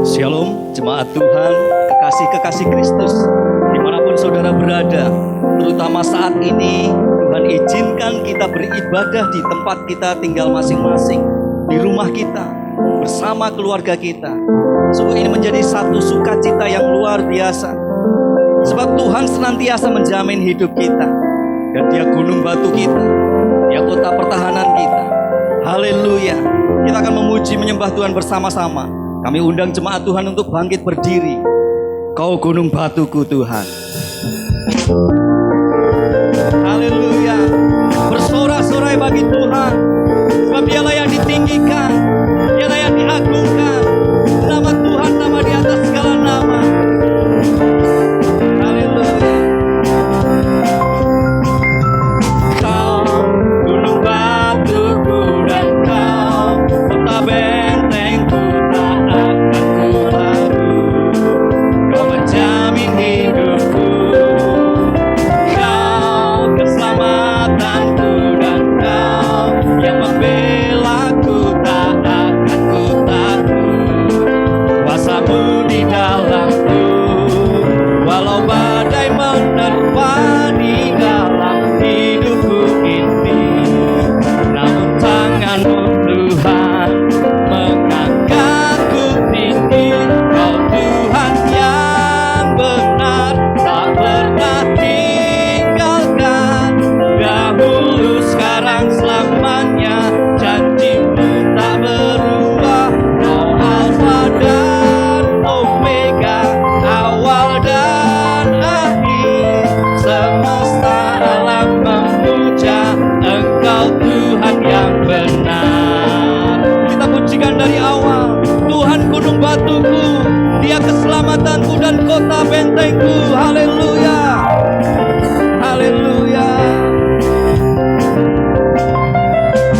Shalom, jemaat Tuhan, kekasih-kekasih Kristus, dimanapun saudara berada, terutama saat ini, Tuhan izinkan kita beribadah di tempat kita tinggal masing-masing, di rumah kita, bersama keluarga kita. Sungguh ini menjadi satu sukacita yang luar biasa, sebab Tuhan senantiasa menjamin hidup kita, dan Dia gunung batu kita, Dia kota pertahanan kita. Haleluya. Kita akan memuji menyembah Tuhan bersama-sama. Kami undang jemaat Tuhan untuk bangkit berdiri. Kau gunung batuku Tuhan. Haleluya. Bersorak-sorai bagi Tuhan, sebab Dialah yang ditinggikan, Dialah yang diagungkan. Nama Tuhan, nama di atas segala nama. Haleluya. Kau gunung batuku dan kau kota bentengku, tak akan ku ragu. Kau menjamin hidupku, kau keselamatanku, dan kau yang membelaku, tak akan ku takut. Kuasamu di dalamku, walau badai menerpa di dalam hidupku ini, namun tanganmu Tuhan mengangkatku tinggi. Kau Tuhan yang benar, tak pernah tinggalkan. Dahulu, sekarang, selamanya, janjimu tak berubah. Kau Alfa dan Omega, awal dan akhir. Semesta alam memuja Engkau Tuhan yang benar. Kita pujikan dari awal. Tuhan gunung batuku, Dia keselamatanku dan kota bentengku. Haleluya. Haleluya.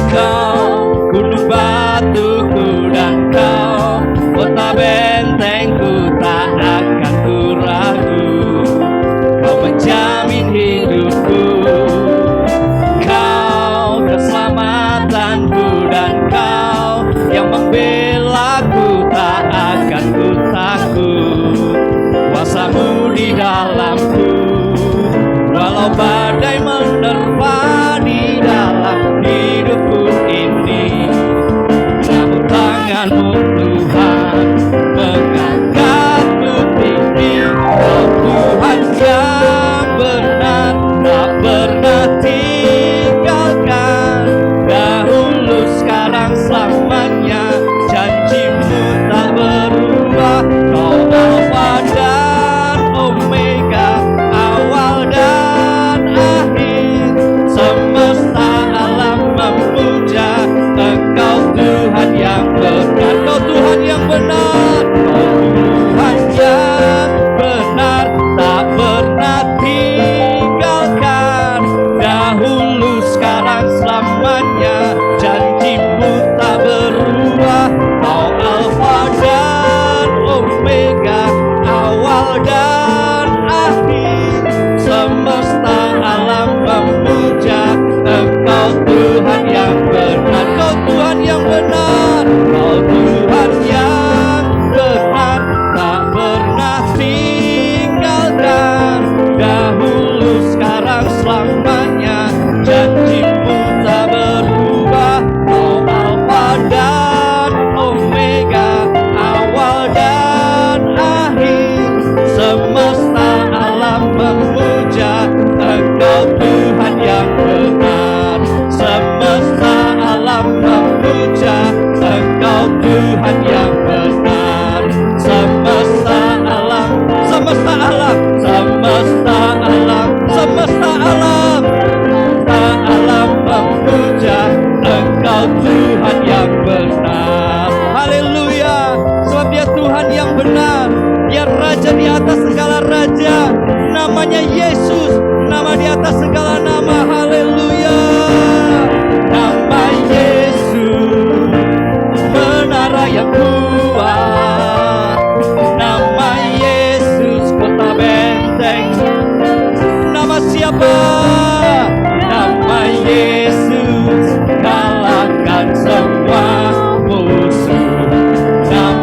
Kau gunung batuku dan kau kota bentengku, tak akan ku ragu. Kau menjamin hidupku, kau keselamatanku, dan kau yang membelaku, tak akan ku takut. Kuasamu di dalamku, walau badai menerpa di dalam hidupku ini, namun tanganmu Tuhan mengangkatku tinggi. Kau Tuhan yang benar, tak pernah tinggalkan. Dahulu, sekarang, selamanya, janjimu tak berubah. Kau Alfa dan Omega, awal dan akhir. Semesta alam memuja Engkau Tuhan yang benar. Kau Tuhan yang benar, Kau Tuhan yang benar, tak pernah tinggalkan. Dahulu, sekarang, selamanya, janjimu tak berubah. Kau Alfa dan Omega, awal dan akhir. Semesta alam memuja Engkau Tuhan yang benar. Kau Tuhan yang benar, Kau Tuhan yang benar, tak pernah tinggalkan. Dahulu, sekarang, selamanya, janjimu tak berubah. Kau Alfa dan Omega, awal dan akhir. Semesta alam memuja Engkau Tuhan yang benar. Semesta alam memuja Engkau Tuhan yang benar. Semesta alam, semesta alam, semesta alam, semesta alam, semesta alam memuja Engkau Tuhan yang benar. Haleluya. Sebab Dia Tuhan yang benar, Dia Raja di atas segala raja. Namanya Yesus, nama di atas segala nama. Haleluya. Nama Yesus, menara yang kuat. Nama Yesus, kota benteng. Nama siapa? Nama Yesus, kalahkan semua musuh. Nama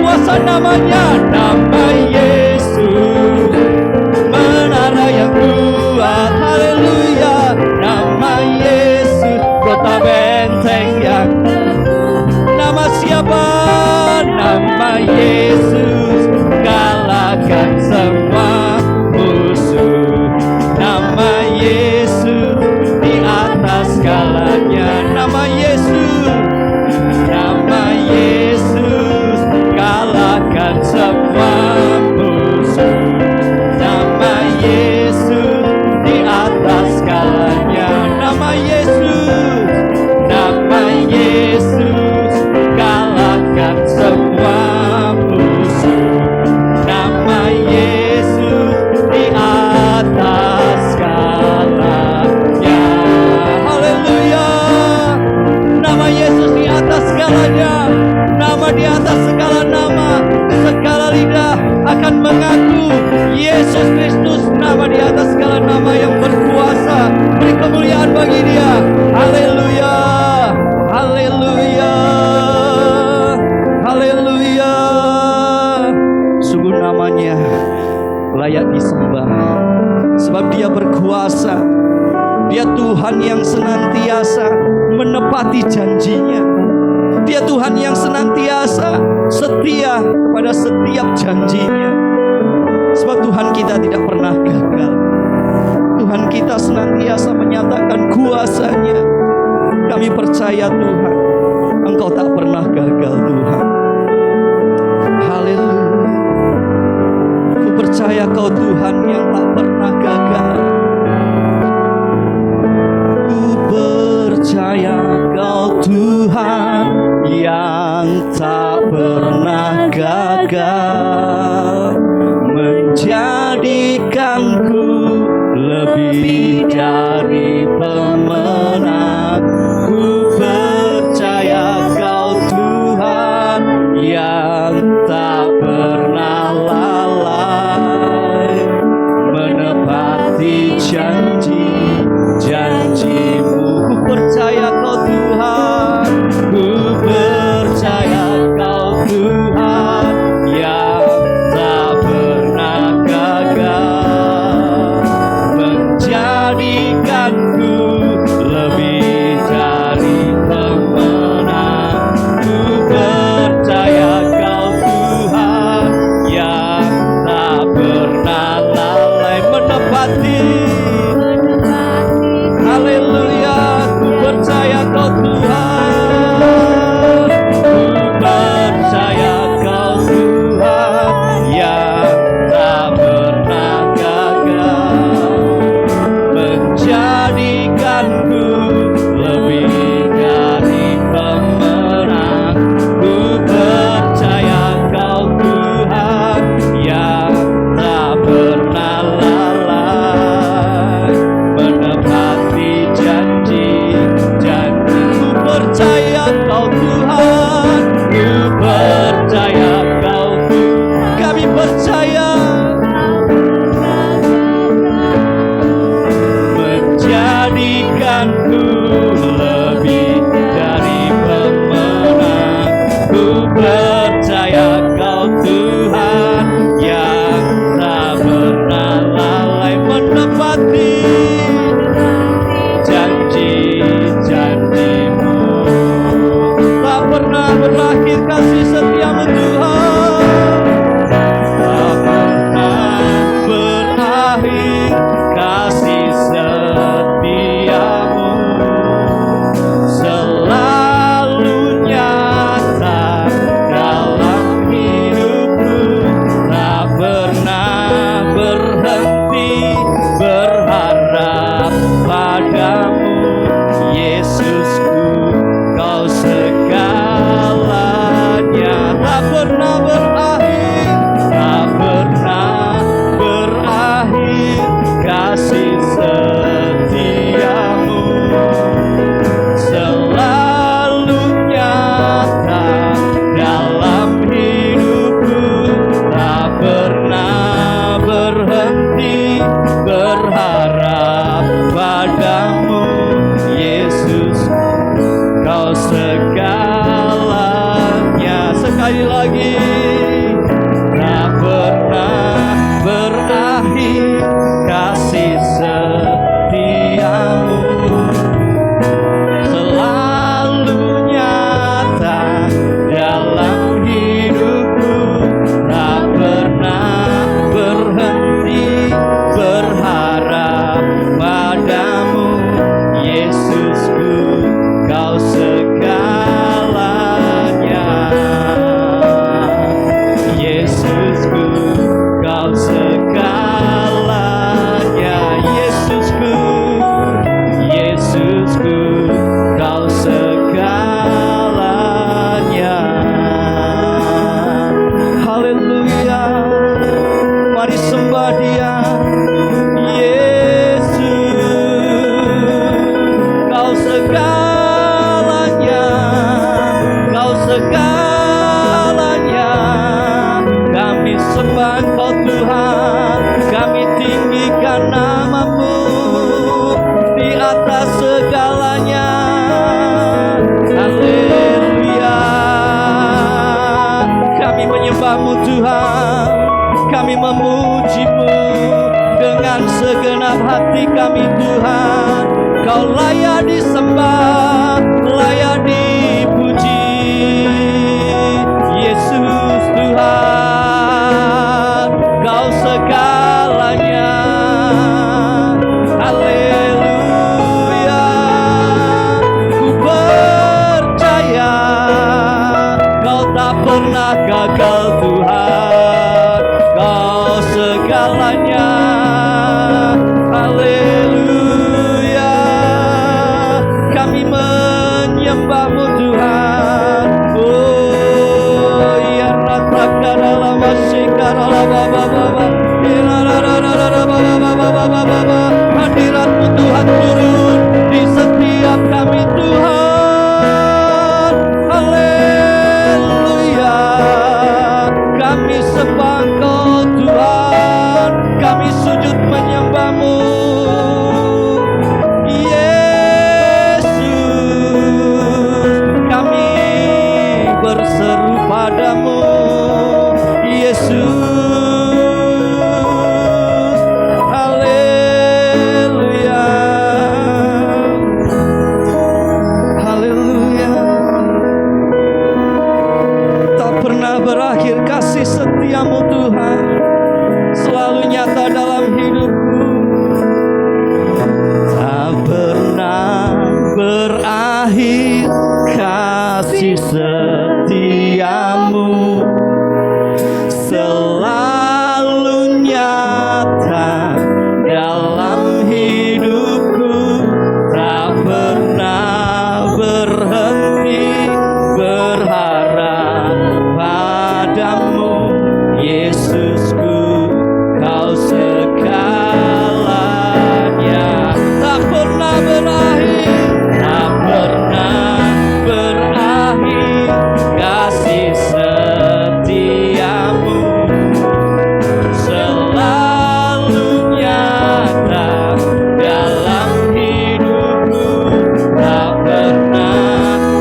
berkuasa namanya, nama Yesus. Menara yang kuat, haleluya, nama Yesus. Kota benteng yang, nama siapa? Nama Yesus. Kalahkan semua musuh. Nama Yesus di atas segalanya. Nama Yesus. Nama Yesus. Kalahkan semua musuh. Nama Yesus di atas segalanya. Nama Yesus. Nama Yesus. Kalahkan semua musuh. Nama Yesus di atas segalanya. Haleluya. Nama Yesus di atas segalanya. Nama di atas segala nama. Segala lidah akan mengaku Yesus Kristus, nama di atas segala nama yang berkuasa. Beri kemuliaan bagi Dia. Haleluya. Haleluya. Haleluya. Sungguh namanya layak disembah, sebab Dia berkuasa. Dia Tuhan yang senantiasa menepati janjinya. Dia Tuhan yang senantiasa setia pada setiap janjinya. Sebab Tuhan kita tidak pernah gagal. Tuhan kita senantiasa menyatakan kuasa-Nya. Kami percaya Tuhan, Engkau tak pernah gagal Tuhan. Haleluya. Ku percaya Kau Tuhan yang tak pernah gagal. Ku percaya Kau Tuhan yang tak pernah gagal, menjadikanku lebih dari pemenang. Ku percaya Kau Tuhan yang tak pernah lalai, menepati janji-janji-Mu. Ku percaya Kau Tuhan, ku percaya Kau Tuhan yang tak pernah gagal, menjadikanku lebih dari pemenang. Ku percaya Kau Tuhan yang tak pernah lalai, menepati. Haleluya. Ku percaya Kau Tuhan, ku percaya Kau Tuhan yang tak pernah gagal, menjadikanku lebih dari pemenang. Ku percaya Kau Tuhan yang tak pernah lalai, menepati janji-janji. Ku percaya Kau Tuhan, ku percaya Kau Tuhan. Kami percaya, menjadikanku lebih dari pemenang. Ku percaya Kau Tuhan yang tak pernah lalai, menepati janji-janji-Mu. Tak pernah berakhir kasih setia-Mu Tuhan. Tak pernah berakhir kasih setia-Mu. Selalu nyata dalam hidupku. Tak pernah berhenti berharap padamu. Yesusku, Kau segalanya. Tak pernah berakhir, tak pernah berakhir kasih setia-Mu. Selalu nyata dalam hidupku. Tak pernah berhenti berharap padamu. Yesus, Kau segalanya. Sekali lagi. menyembah-Mu Tuhan, kami memuji-Mu dengan segenap hati kami Tuhan. Kau layak disembah, layak dipuji, Yesus Tuhan, Kau segalanya. Haleluya, ku percaya Kau tak pernah gagal Tuhan, Kau segalanya. Haleluya, kami menyembah-Mu Tuhan. Oh ya, ratakan dalam masyikar Allah Baba Baba, hadirat-Mu Tuhan turun di setiap kami Tuhan. Haleluya, kami sembah Kau Tuhan, kami sujud menyembah-Mu Yesus, kami berseru padamu Yesus. Haleluya, haleluya, tak pernah berakhir kasih setia-Mu Tuhan, selalu nyata dalam hidupku. Tak pernah berakhir kasih setia-Mu, selalu nyata dalam hidupku. Tak pernah berhenti berharap padamu Yesusku, Kau segalanya. Tak pernah berakhir, tak pernah berakhir kasih setia-Mu, selalu nyata dalam hidupku. Tak pernah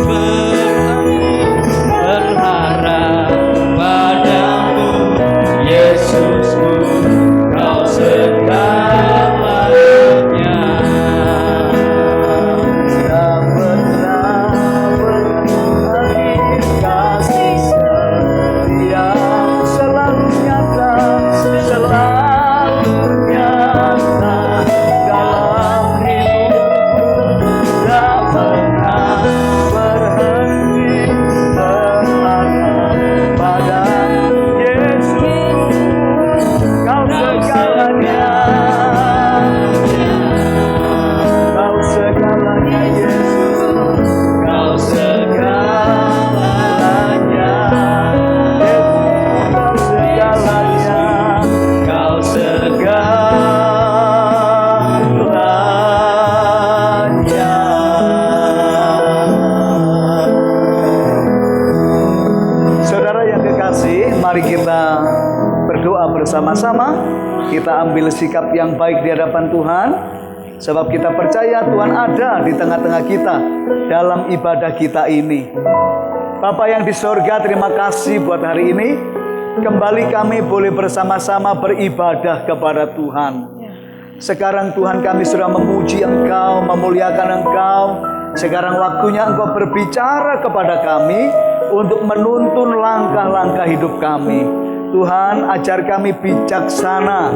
berhenti berharap padamu Yesusku, Kau segalanya. Tak pernah berakhir kasih setia, selalu nyata dalam hidupku. Tak pernah berhenti berharap padamu Yesus, Kau segalanya. Kau segalanya Yesus, Kau segalanya. Kau segalanya, Kau segalanya. Saudara yang kekasih, mari kita berdoa bersama-sama. Kita ambil sikap yang baik di hadapan Tuhan, sebab kita percaya Tuhan ada di tengah-tengah kita dalam ibadah kita ini. Bapa yang di sorga, terima kasih buat hari ini. Kembali kami boleh bersama-sama beribadah kepada Tuhan. Sekarang Tuhan, kami sudah memuji Engkau, memuliakan Engkau. Sekarang waktunya Engkau berbicara kepada kami untuk menuntun langkah-langkah hidup kami. Tuhan, ajar kami bijaksana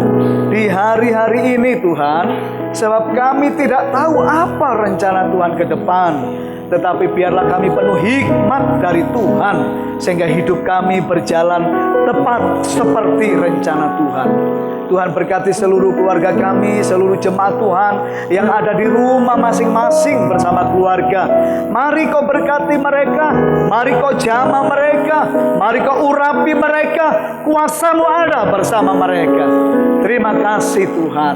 di hari-hari ini Tuhan, sebab kami tidak tahu apa rencana Tuhan ke depan. Tetapi biarlah kami penuh hikmat dari Tuhan, sehingga hidup kami berjalan tepat seperti rencana Tuhan. Tuhan berkati seluruh keluarga kami, seluruh jemaat Tuhan yang ada di rumah masing-masing bersama keluarga. Mari Kau berkati mereka, mari Kau jamah mereka, mari Kau urapi mereka. Kuasa-Mu ada bersama mereka. Terima kasih Tuhan.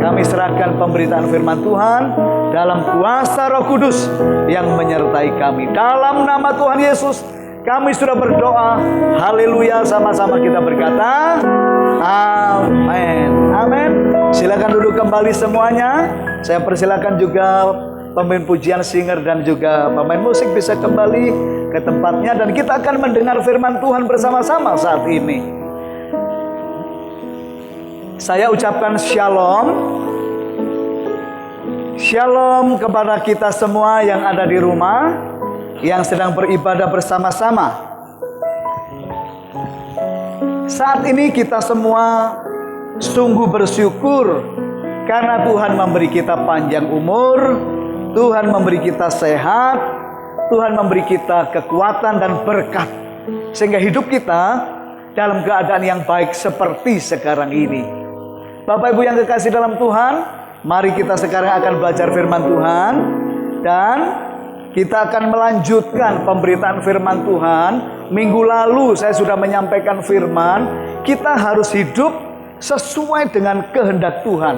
Kami serahkan pemberitaan firman Tuhan dalam kuasa Roh Kudus yang menyertai kami. Dalam nama Tuhan Yesus kami sudah berdoa. Haleluya, sama-sama kita berkata amin. Amin. Silakan duduk kembali semuanya. Saya persilakan juga pemain pujian, singer, dan juga pemain musik bisa kembali ke tempatnya. Dan kita akan mendengar firman Tuhan bersama-sama saat ini. Saya ucapkan shalom. Shalom kepada kita semua yang ada di rumah, yang sedang beribadah bersama-sama. Saat ini kita semua sungguh bersyukur karena Tuhan memberi kita panjang umur, Tuhan memberi kita sehat, Tuhan memberi kita kekuatan dan berkat, sehingga hidup kita dalam keadaan yang baik seperti sekarang ini. Bapak Ibu yang kekasih dalam Tuhan, mari kita sekarang akan belajar firman Tuhan, dan kita akan melanjutkan pemberitaan firman Tuhan. Minggu lalu saya sudah menyampaikan firman, kita harus hidup sesuai dengan kehendak Tuhan.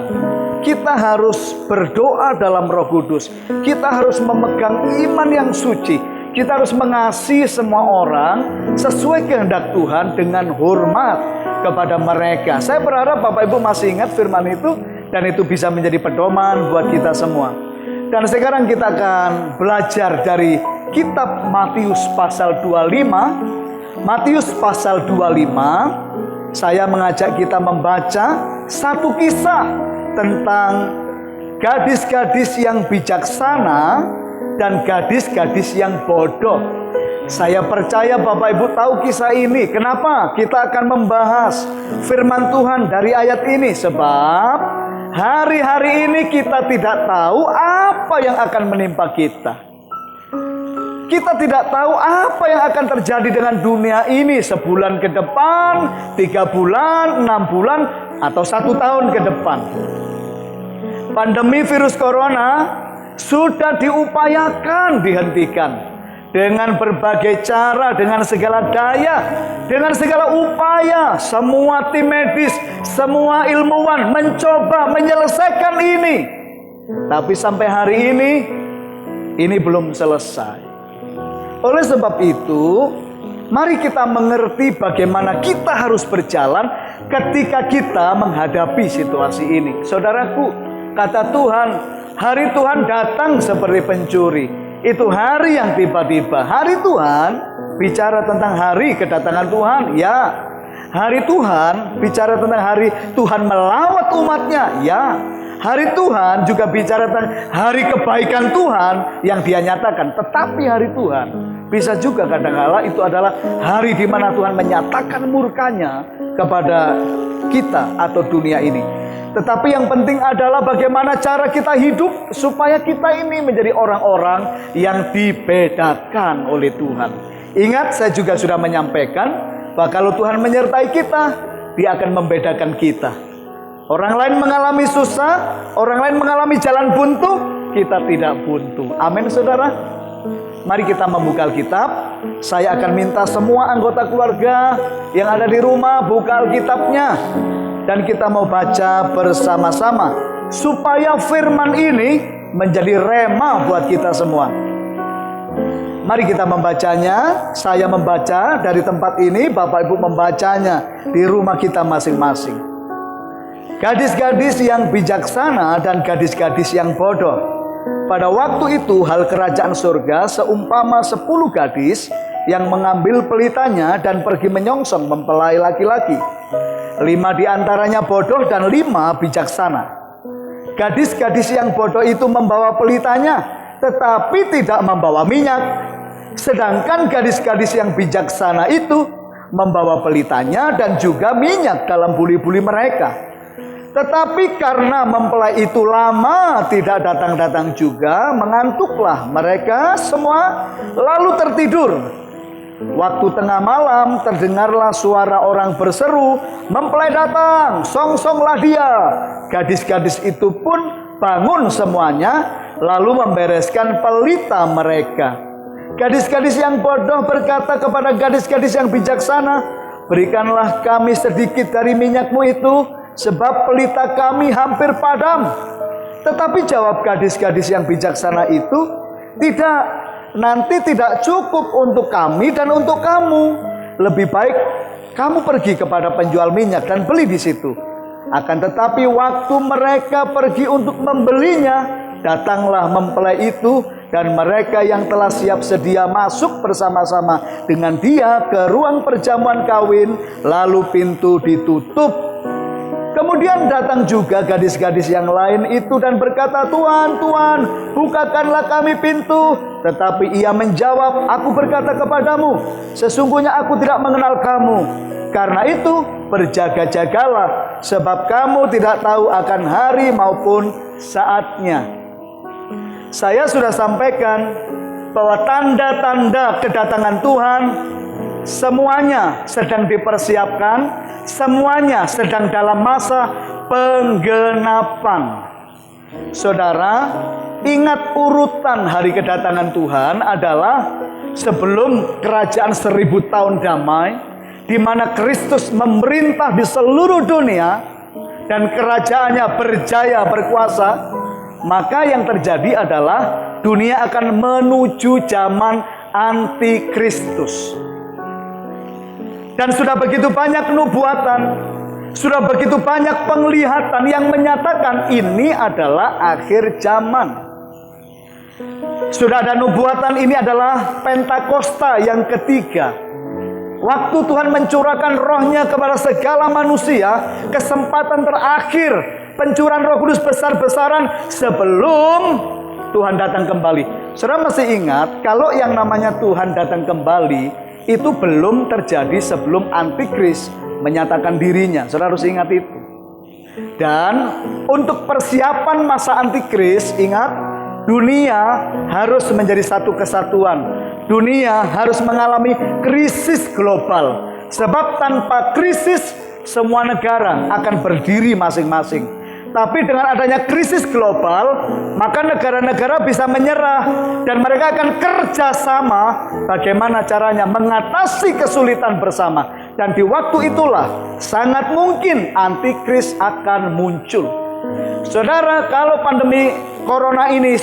Kita harus berdoa dalam Roh Kudus. Kita harus memegang iman yang suci. Kita harus mengasihi semua orang sesuai kehendak Tuhan dengan hormat kepada mereka. Saya berharap Bapak Ibu masih ingat firman itu, dan itu bisa menjadi pedoman buat kita semua. Dan sekarang kita akan belajar dari kitab Matius pasal 25. Matius pasal 25. Saya mengajak kita membaca satu kisah tentang gadis-gadis yang bijaksana dan gadis-gadis yang bodoh. Saya percaya Bapak Ibu tahu kisah ini. Kenapa kita akan membahas firman Tuhan dari ayat ini? Sebab hari-hari ini kita tidak tahu apa yang akan menimpa kita. Kita tidak tahu apa yang akan terjadi dengan dunia ini sebulan ke depan, 3 bulan, 6 bulan, atau 1 tahun ke depan. Pandemi virus corona sudah diupayakan dihentikan dengan berbagai cara, dengan segala daya, dengan segala upaya. Semua tim medis, semua ilmuwan mencoba menyelesaikan ini. Tapi sampai hari ini belum selesai. Oleh sebab itu, mari kita mengerti bagaimana kita harus berjalan ketika kita menghadapi situasi ini. Saudaraku, kata Tuhan, hari Tuhan datang seperti pencuri. Itu hari yang tiba-tiba. Hari Tuhan bicara tentang hari kedatangan Tuhan. Ya, hari Tuhan bicara tentang hari Tuhan melawat umatnya. Ya, hari Tuhan juga bicara tentang hari kebaikan Tuhan yang Dia nyatakan. Tetapi hari Tuhan bisa juga kadang-kala itu adalah hari di mana Tuhan menyatakan murkanya kepada kita atau dunia ini. Tetapi yang penting adalah bagaimana cara kita hidup supaya kita ini menjadi orang-orang yang dibedakan oleh Tuhan. Ingat, saya juga sudah menyampaikan bahwa kalau Tuhan menyertai kita, Dia akan membedakan kita. Orang lain mengalami susah, orang lain mengalami jalan buntu, kita tidak buntu. Amin, saudara. Mari kita membuka Alkitab. Saya akan minta semua anggota keluarga yang ada di rumah buka Alkitabnya, dan kita mau baca bersama-sama supaya firman ini menjadi rema buat kita semua. Mari kita membacanya. Saya membaca dari tempat ini, Bapak Ibu membacanya di rumah kita masing-masing. Gadis-gadis yang bijaksana dan gadis-gadis yang bodoh. Pada waktu itu hal kerajaan surga seumpama 10 gadis yang mengambil pelitanya dan pergi menyongsong mempelai laki-laki. 5 diantaranya bodoh dan 5 bijaksana. Gadis-gadis yang bodoh itu membawa pelitanya, tetapi tidak membawa minyak. Sedangkan gadis-gadis yang bijaksana itu membawa pelitanya dan juga minyak dalam buli-buli mereka. Tetapi karena mempelai itu lama tidak datang-datang juga, mengantuklah mereka semua lalu tertidur. Waktu tengah malam terdengarlah suara orang berseru, "Mempelai datang, songsonglah dia." Gadis-gadis itu pun bangun semuanya, lalu membereskan pelita mereka. Gadis-gadis yang bodoh berkata kepada gadis-gadis yang bijaksana, "Berikanlah kami sedikit dari minyakmu itu, sebab pelita kami hampir padam." Tetapi jawab gadis-gadis yang bijaksana itu, "Tidak, nanti tidak cukup untuk kami dan untuk kamu. Lebih baik kamu pergi kepada penjual minyak dan beli di situ." Akan tetapi waktu mereka pergi untuk membelinya, datanglah mempelai itu, dan mereka yang telah siap sedia masuk bersama-sama dengan dia ke ruang perjamuan kawin, lalu pintu ditutup. Kemudian datang juga gadis-gadis yang lain itu dan berkata, Tuhan, Tuhan, bukakanlah kami pintu. Tetapi ia menjawab, aku berkata kepadamu, sesungguhnya aku tidak mengenal kamu. Karena itu berjaga-jagalah, sebab kamu tidak tahu akan hari maupun saatnya. Saya sudah sampaikan bahwa tanda-tanda kedatangan Tuhan semuanya sedang dipersiapkan, semuanya sedang dalam masa penggenapan. Saudara, ingat urutan hari kedatangan Tuhan adalah sebelum kerajaan 1000 tahun damai, di mana Kristus memerintah di seluruh dunia dan kerajaannya berjaya berkuasa. Maka yang terjadi adalah dunia akan menuju zaman antikristus. Dan sudah begitu banyak nubuatan, sudah begitu banyak penglihatan yang menyatakan ini adalah akhir zaman. Sudah ada nubuatan, ini adalah Pentakosta yang ketiga. Waktu Tuhan mencurahkan rohnya kepada segala manusia, kesempatan terakhir pencurahan Roh Kudus besar-besaran sebelum Tuhan datang kembali. Saudara masih ingat kalau yang namanya Tuhan datang kembali itu belum terjadi sebelum antikris menyatakan dirinya. Saudara harus ingat itu. Dan untuk persiapan masa antikris, ingat, dunia harus menjadi satu kesatuan. Dunia harus mengalami krisis global. Sebab tanpa krisis semua negara akan berdiri masing-masing. Tapi dengan adanya krisis global, maka negara-negara bisa menyerah dan mereka akan kerjasama bagaimana caranya mengatasi kesulitan bersama. Dan di waktu itulah sangat mungkin antikris akan muncul. Saudara, kalau pandemi corona ini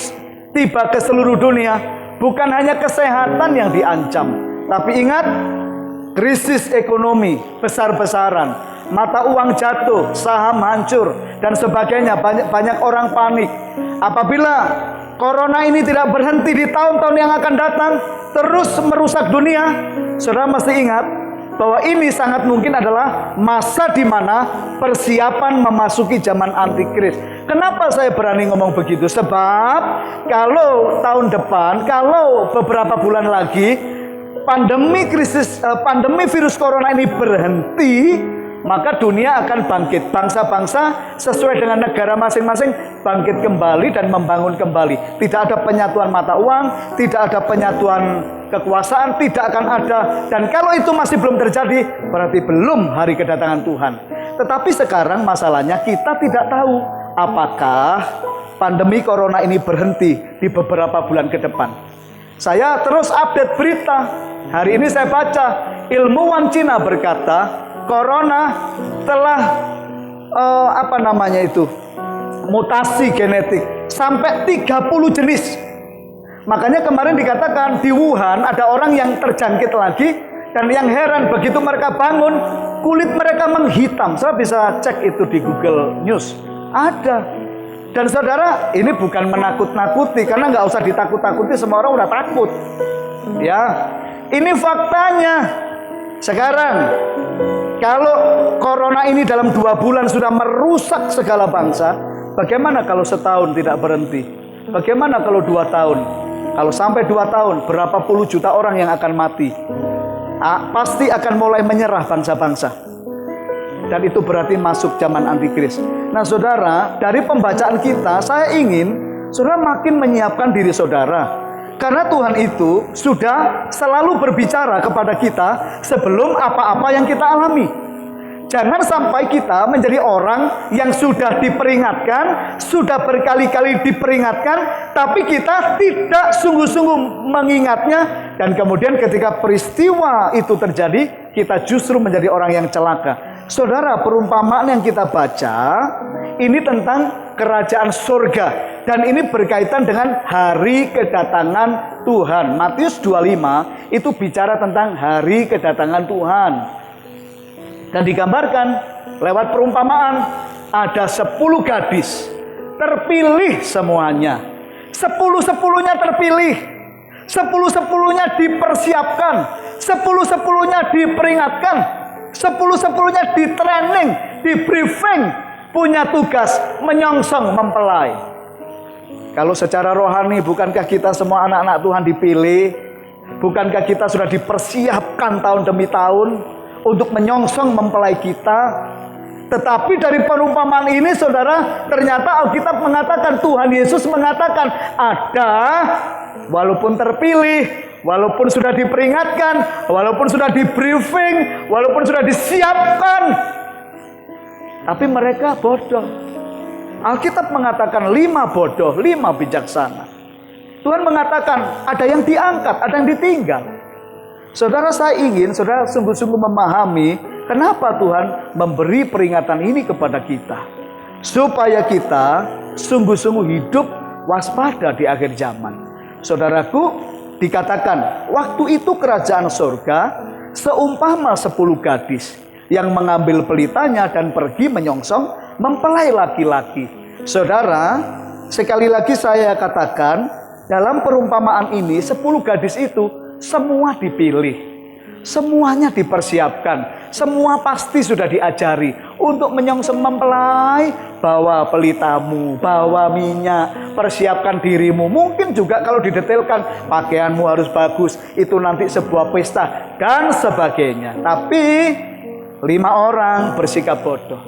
tiba ke seluruh dunia, bukan hanya kesehatan yang diancam, tapi ingat, krisis ekonomi besar-besaran. Mata uang jatuh, saham hancur, dan sebagainya. Banyak orang panik. Apabila corona ini tidak berhenti di tahun-tahun yang akan datang, terus merusak dunia, saudara mesti ingat bahwa ini sangat mungkin adalah masa di mana persiapan memasuki zaman antikris. Kenapa saya berani ngomong begitu? Sebab kalau tahun depan, kalau beberapa bulan lagi pandemi virus corona ini berhenti, maka dunia akan bangkit. Bangsa-bangsa sesuai dengan negara masing-masing bangkit kembali dan membangun kembali. Tidak ada penyatuan mata uang, tidak ada penyatuan kekuasaan, tidak akan ada. Dan kalau itu masih belum terjadi, berarti belum hari kedatangan Tuhan. Tetapi sekarang masalahnya kita tidak tahu apakah pandemi corona ini berhenti di beberapa bulan ke depan. Saya terus update berita. Hari ini saya baca ilmuwan Cina berkata corona telah mutasi genetik sampai 30 jenis. Makanya kemarin dikatakan di Wuhan ada orang yang terjangkit lagi, dan yang heran begitu mereka bangun kulit mereka menghitam. Saya bisa cek itu di Google News. Ada. Dan saudara, ini bukan menakut-nakuti, karena nggak usah ditakut-takuti, semua orang udah takut. Ya, ini faktanya. Sekarang kalau corona ini dalam 2 bulan sudah merusak segala bangsa, bagaimana kalau setahun tidak berhenti? Bagaimana kalau 2 tahun? Kalau sampai 2 tahun, berapa puluh juta orang yang akan mati? Pasti akan mulai menyerah bangsa-bangsa. Dan itu berarti masuk zaman antikris. Nah saudara, dari pembacaan kita, saya ingin saudara makin menyiapkan diri saudara. Karena Tuhan itu sudah selalu berbicara kepada kita sebelum apa-apa yang kita alami. Jangan sampai kita menjadi orang yang sudah diperingatkan, sudah berkali-kali diperingatkan, tapi kita tidak sungguh-sungguh mengingatnya. Dan kemudian ketika peristiwa itu terjadi, kita justru menjadi orang yang celaka. Saudara, perumpamaan yang kita baca ini tentang kerajaan surga, dan ini berkaitan dengan hari kedatangan Tuhan. Matius 25 itu bicara tentang hari kedatangan Tuhan. Dan digambarkan lewat perumpamaan ada 10 gadis. terpilih semuanya. 10-10-nya terpilih. 10-10-nya dipersiapkan. 10-10-nya diperingatkan. 10-10-nya di training, di briefing, punya tugas menyongsong mempelai. Kalau secara rohani, bukankah kita semua anak-anak Tuhan dipilih? Bukankah kita sudah dipersiapkan tahun demi tahun untuk menyongsong mempelai kita? Tetapi dari perumpamaan ini, saudara, ternyata Alkitab mengatakan, Tuhan Yesus mengatakan, ada, walaupun terpilih, walaupun sudah diperingatkan, walaupun sudah di briefing, walaupun sudah disiapkan, tapi mereka bodoh. Alkitab mengatakan 5 bodoh, 5 bijaksana. Tuhan mengatakan ada yang diangkat, ada yang ditinggal. Saudara, saya ingin saudara sungguh-sungguh memahami kenapa Tuhan memberi peringatan ini kepada kita. Supaya kita sungguh-sungguh hidup waspada di akhir zaman. Saudaraku, dikatakan waktu itu kerajaan surga seumpama 10 gadis yang mengambil pelitanya dan pergi menyongsong mempelai laki-laki. Saudara, sekali lagi saya katakan, dalam perumpamaan ini 10 gadis itu semua dipilih, semuanya dipersiapkan, semua pasti sudah diajari untuk menyongsong mempelai. Bawa pelitamu, bawa minyak, persiapkan dirimu. Mungkin juga kalau didetailkan, pakaianmu harus bagus, itu nanti sebuah pesta dan sebagainya. Tapi 5 orang bersikap bodoh.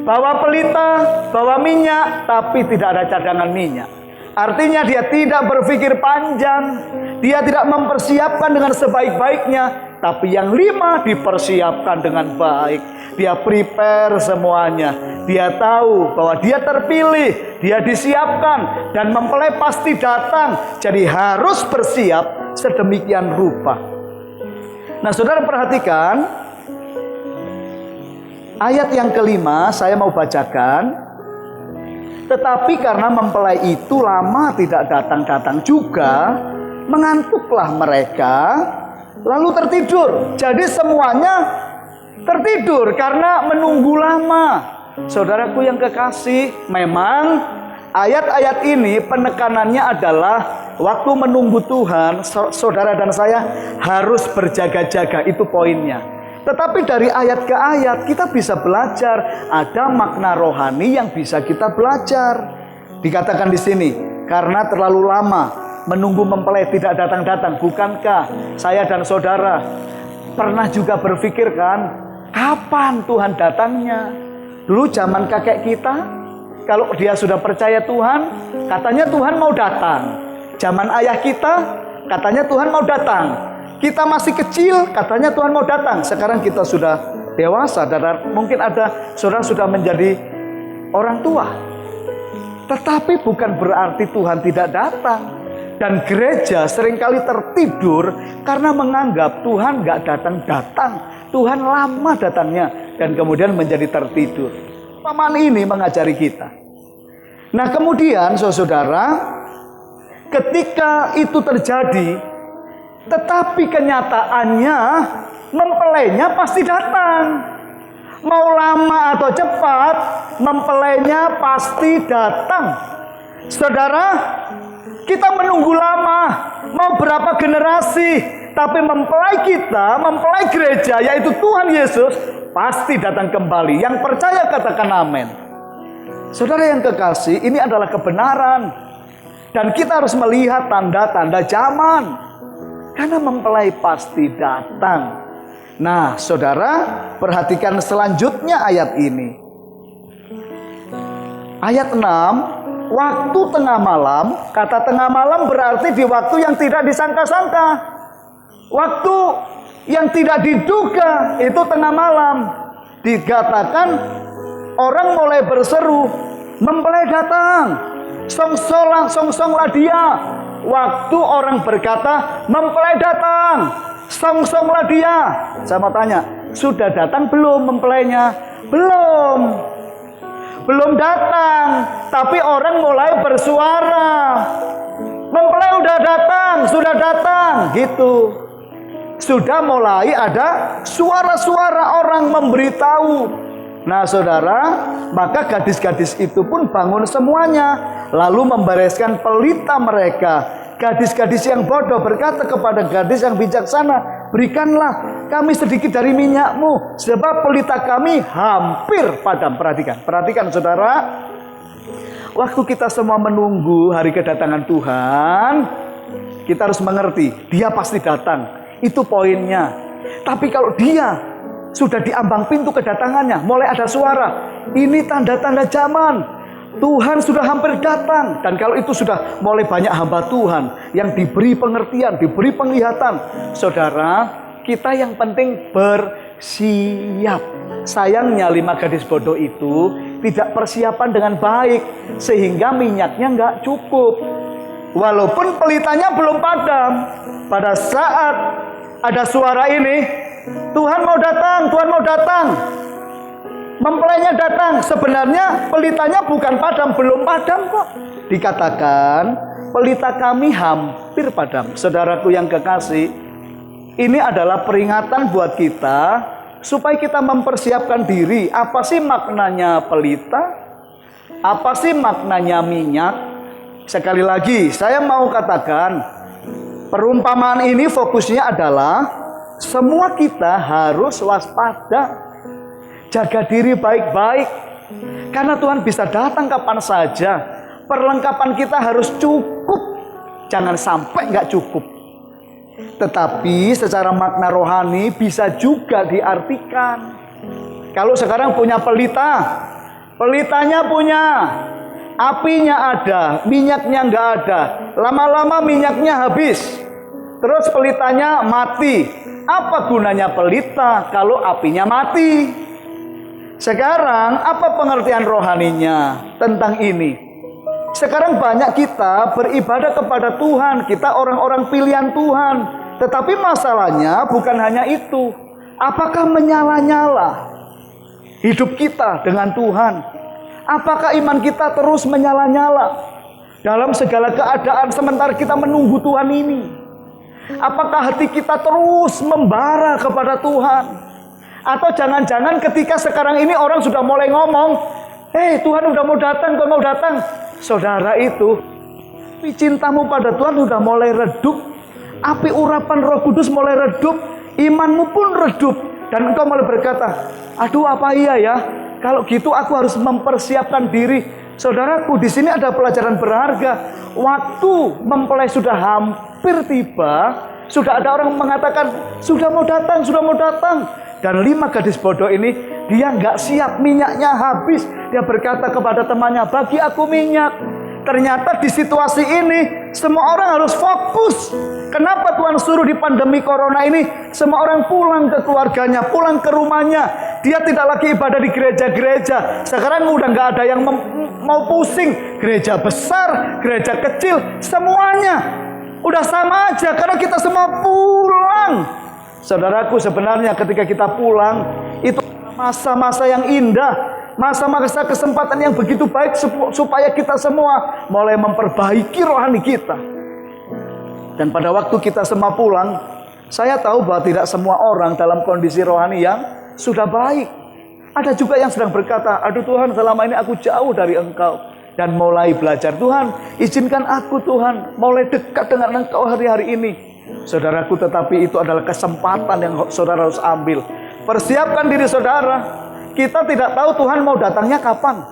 Bawa pelita, bawa minyak, tapi tidak ada cadangan minyak. Artinya dia tidak berpikir panjang, dia tidak mempersiapkan dengan sebaik-baiknya. Tapi yang 5 dipersiapkan dengan baik. Dia prepare semuanya. Dia tahu bahwa dia terpilih, dia disiapkan, dan mempelai pasti datang. Jadi harus bersiap sedemikian rupa. Nah, saudara perhatikan ayat yang kelima, saya mau bacakan. Tetapi karena mempelai itu lama tidak datang-datang juga, mengantuklah mereka, lalu tertidur. Jadi semuanya tertidur karena menunggu lama. Saudaraku yang kekasih, memang ayat-ayat ini penekanannya adalah waktu menunggu Tuhan, saudara dan saya harus berjaga-jaga, itu poinnya. Tetapi dari ayat ke ayat kita bisa belajar, ada makna rohani yang bisa kita belajar. Dikatakan di sini, karena terlalu lama menunggu mempelai tidak datang-datang. Bukankah saya dan saudara pernah juga berpikir kan, kapan Tuhan datangnya? Dulu zaman kakek kita, kalau dia sudah percaya Tuhan, katanya Tuhan mau datang. Zaman ayah kita, katanya Tuhan mau datang. Kita masih kecil, katanya Tuhan mau datang. Sekarang kita sudah dewasa dan mungkin ada saudara sudah menjadi orang tua. Tetapi bukan berarti Tuhan tidak datang. Dan gereja seringkali tertidur karena menganggap Tuhan gak datang-datang. Tuhan lama datangnya dan kemudian menjadi tertidur. Paman ini mengajari kita. Nah kemudian saudara, ketika itu terjadi, tetapi kenyataannya mempelainya pasti datang. Mau lama atau cepat, mempelainya pasti datang. Saudara, kita menunggu lama, mau berapa generasi, tapi mempelai kita, mempelai gereja, yaitu Tuhan Yesus, pasti datang kembali. Yang percaya katakan amin. Saudara yang kekasih, ini adalah kebenaran. Dan kita harus melihat tanda-tanda zaman. Karena mempelai pasti datang. Nah, saudara, perhatikan selanjutnya ayat ini. Ayat 6, waktu tengah malam. Kata tengah malam berarti di waktu yang tidak disangka-sangka. Waktu yang tidak diduga, itu tengah malam. Dikatakan orang mulai berseru, mempelai datang. Songsonglah dia. Waktu orang berkata, mempelai datang, songsonglah dia. Saya mau tanya, sudah datang belum mempelainya? Belum datang. Tapi orang mulai bersuara, mempelai udah datang, sudah datang. Gitu. Sudah mulai ada suara-suara orang memberitahu Nah saudara, maka gadis-gadis itu pun bangun semuanya, lalu membereskan pelita mereka. Gadis-gadis yang bodoh berkata kepada gadis yang bijaksana, berikanlah kami sedikit dari minyakmu, sebab pelita kami hampir padam. Perhatikan saudara, waktu kita semua menunggu hari kedatangan Tuhan, kita harus mengerti, dia pasti datang. Itu poinnya. Tapi kalau dia sudah di ambang pintu kedatangannya, mulai ada suara, ini tanda-tanda zaman, Tuhan sudah hampir datang. Dan kalau itu sudah mulai banyak hamba Tuhan yang diberi pengertian, diberi penglihatan, saudara, kita yang penting bersiap. Sayangnya 5 gadis bodoh itu tidak persiapan dengan baik, sehingga minyaknya nggak cukup. Walaupun pelitanya belum padam, pada saat ada suara ini, Tuhan mau datang, Tuhan mau datang, mempelainya datang. Sebenarnya pelitanya bukan padam, belum padam kok. Dikatakan pelita kami hampir padam. Saudaraku yang kekasih, ini adalah peringatan buat kita supaya kita mempersiapkan diri. Apa sih maknanya pelita? Apa sih maknanya minyak? Sekali lagi saya mau katakan, perumpamaan ini fokusnya adalah semua kita harus waspada, jaga diri baik-baik, karena Tuhan bisa datang kapan saja. Perlengkapan kita harus cukup, jangan sampai nggak cukup. Tetapi secara makna rohani bisa juga diartikan. Kalau sekarang punya pelita, pelitanya punya, apinya ada, minyaknya nggak ada. Lama-lama minyaknya habis, terus pelitanya mati. Apa gunanya pelita kalau apinya mati? Sekarang apa pengertian rohaninya tentang ini? Sekarang banyak kita beribadah kepada Tuhan, kita orang-orang pilihan Tuhan. Tetapi masalahnya bukan hanya itu. Apakah menyala-nyala hidup kita dengan Tuhan? Apakah iman kita terus menyala-nyala dalam segala keadaan sementara kita menunggu Tuhan ini? Apakah hati kita terus membara kepada Tuhan? Atau jangan-jangan ketika sekarang ini orang sudah mulai ngomong, Tuhan udah mau datang, Tuhan mau datang. Saudara itu, api cintamu pada Tuhan sudah mulai redup. Api urapan Roh Kudus mulai redup. Imanmu pun redup. Dan engkau mulai berkata, aduh apa iya ya, kalau gitu aku harus mempersiapkan diri. Saudaraku, di sini ada pelajaran berharga. Waktu mempelai sudah hampir tiba, sudah ada orang mengatakan, sudah mau datang, sudah mau datang. Dan 5 gadis bodoh ini, dia nggak siap, minyaknya habis. Dia berkata kepada temannya, bagi aku minyak. Ternyata di situasi ini, semua orang harus fokus. Kenapa Tuhan suruh di pandemi corona ini, semua orang pulang ke keluarganya, pulang ke rumahnya. Dia tidak lagi ibadah di gereja-gereja. Sekarang udah nggak ada yang mau pusing. Gereja besar, gereja kecil, semuanya udah sama aja, karena kita semua pulang. Saudaraku, sebenarnya ketika kita pulang, itu masa-masa yang indah, masa-masa kesempatan yang begitu baik supaya kita semua mulai memperbaiki rohani kita. Dan pada waktu kita semua pulang, saya tahu bahwa tidak semua orang dalam kondisi rohani yang sudah baik. Ada juga yang sedang berkata, aduh Tuhan, selama ini aku jauh dari Engkau. Dan mulai belajar, Tuhan, izinkan aku Tuhan mulai dekat dengan Engkau hari-hari ini. Saudaraku, tetapi itu adalah kesempatan yang saudara harus ambil. Persiapkan diri saudara. Kita tidak tahu Tuhan mau datangnya kapan.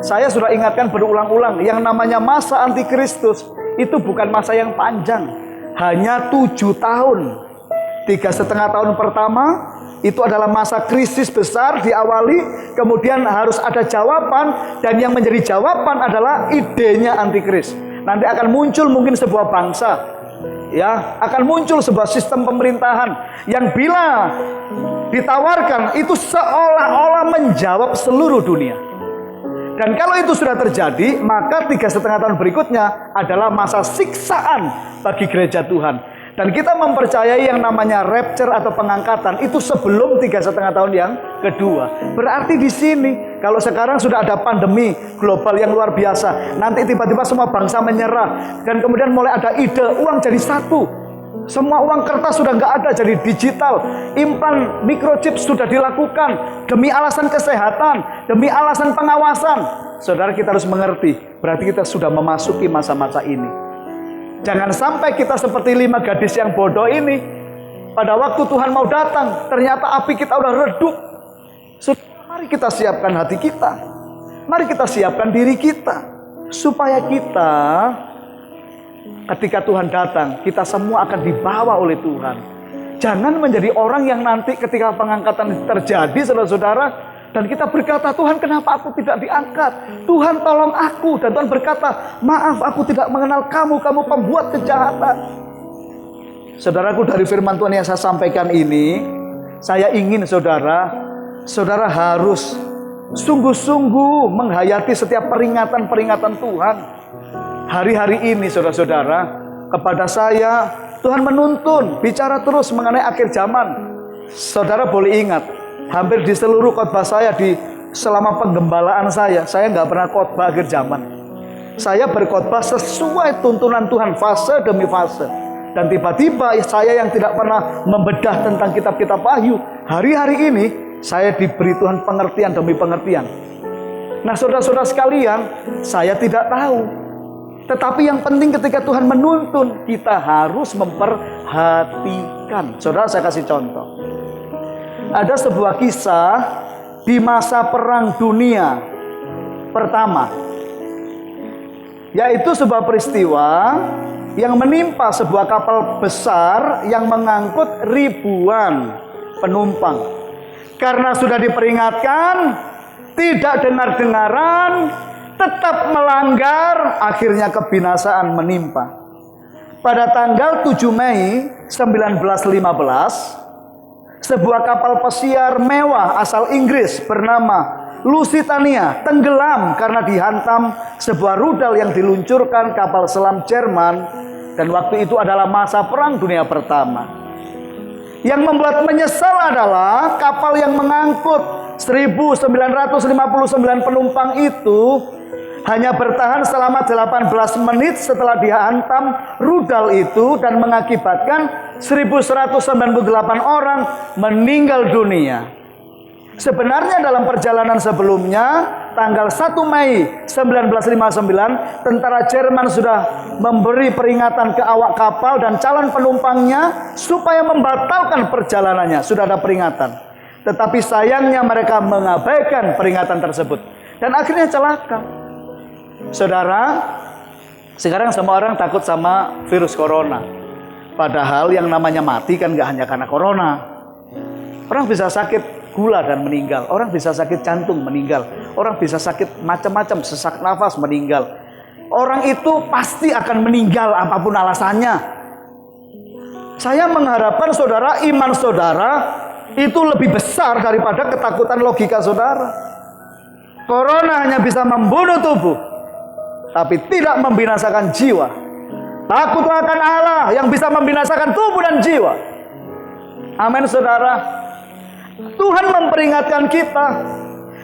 Saya sudah ingatkan berulang-ulang, yang namanya masa antikristus itu bukan masa yang panjang, hanya 7 tahun. 3,5 tahun pertama itu adalah masa krisis besar diawali, kemudian harus ada jawaban, dan yang menjadi jawaban adalah idenya antikris. Nanti akan muncul mungkin sebuah bangsa, ya, akan muncul sebuah sistem pemerintahan yang bila ditawarkan itu seolah-olah menjawab seluruh dunia. Dan kalau itu sudah terjadi, maka 3,5 tahun berikutnya adalah masa siksaan bagi gereja Tuhan. Dan kita mempercayai yang namanya rapture atau pengangkatan itu sebelum 3,5 tahun yang kedua. Berarti di sini, kalau sekarang sudah ada pandemi global yang luar biasa, nanti tiba-tiba semua bangsa menyerah, dan kemudian mulai ada ide uang jadi satu. Semua uang kertas sudah nggak ada, jadi digital. Implan microchip sudah dilakukan demi alasan kesehatan, demi alasan pengawasan. Saudara, kita harus mengerti, berarti kita sudah memasuki masa-masa ini. Jangan sampai kita seperti 5 gadis yang bodoh ini. Pada waktu Tuhan mau datang, ternyata api kita udah redup. Mari kita siapkan hati kita. Mari kita siapkan diri kita. Supaya kita, ketika Tuhan datang, kita semua akan dibawa oleh Tuhan. Jangan menjadi orang yang nanti ketika pengangkatan terjadi, saudara-saudara, dan kita berkata, Tuhan, kenapa aku tidak diangkat? Tuhan, tolong aku. Dan Tuhan berkata, maaf, aku tidak mengenal kamu, kamu pembuat kejahatan. Saudaraku, dari firman Tuhan yang saya sampaikan ini, saya ingin saudara harus sungguh-sungguh menghayati setiap peringatan-peringatan Tuhan. Hari-hari ini, saudara-saudara, kepada saya, Tuhan menuntun, bicara terus mengenai akhir zaman. Saudara boleh ingat, hampir di seluruh khotbah saya, selama penggembalaan saya nggak pernah khotbah akhir zaman. Saya berkhotbah sesuai tuntunan Tuhan, fase demi fase. Dan tiba-tiba saya yang tidak pernah membedah tentang kitab-kitab Wahyu, hari-hari ini saya diberi Tuhan pengertian demi pengertian. Nah, saudara-saudara sekalian, saya tidak tahu. Tetapi yang penting ketika Tuhan menuntun, kita harus memperhatikan. Saudara, saya kasih contoh. Ada sebuah kisah di masa Perang Dunia Pertama, yaitu sebuah peristiwa yang menimpa sebuah kapal besar yang mengangkut ribuan penumpang. Karena sudah diperingatkan, tidak dengar-dengaran, tetap melanggar, akhirnya kebinasaan menimpa. Pada tanggal 7 Mei 1915, sebuah kapal pesiar mewah asal Inggris bernama Lusitania tenggelam karena dihantam sebuah rudal yang diluncurkan kapal selam Jerman, dan waktu itu adalah masa Perang Dunia Pertama. Yang membuat menyesal adalah kapal yang mengangkut 1959 penumpang itu hanya bertahan selama 18 menit setelah dihantam rudal itu, dan mengakibatkan 1198 orang meninggal dunia. Sebenarnya dalam perjalanan sebelumnya, tanggal 1 Mei 1959, tentara Jerman sudah memberi peringatan ke awak kapal dan calon penumpangnya supaya membatalkan perjalanannya. Sudah ada peringatan. Tetapi sayangnya mereka mengabaikan peringatan tersebut. Dan akhirnya celaka. Saudara, sekarang semua orang takut sama virus corona. Padahal yang namanya mati kan gak hanya karena corona. Orang bisa sakit gula dan meninggal. Orang bisa sakit jantung meninggal. Orang bisa sakit macam-macam, sesak nafas meninggal. Orang itu pasti akan meninggal apapun alasannya. Saya mengharapkan saudara, iman saudara itu lebih besar daripada ketakutan logika saudara. Corona hanya bisa membunuh tubuh, tapi tidak membinasakan jiwa. Takut akan Allah yang bisa membinasakan tubuh dan jiwa. Amin, saudara. Tuhan memperingatkan kita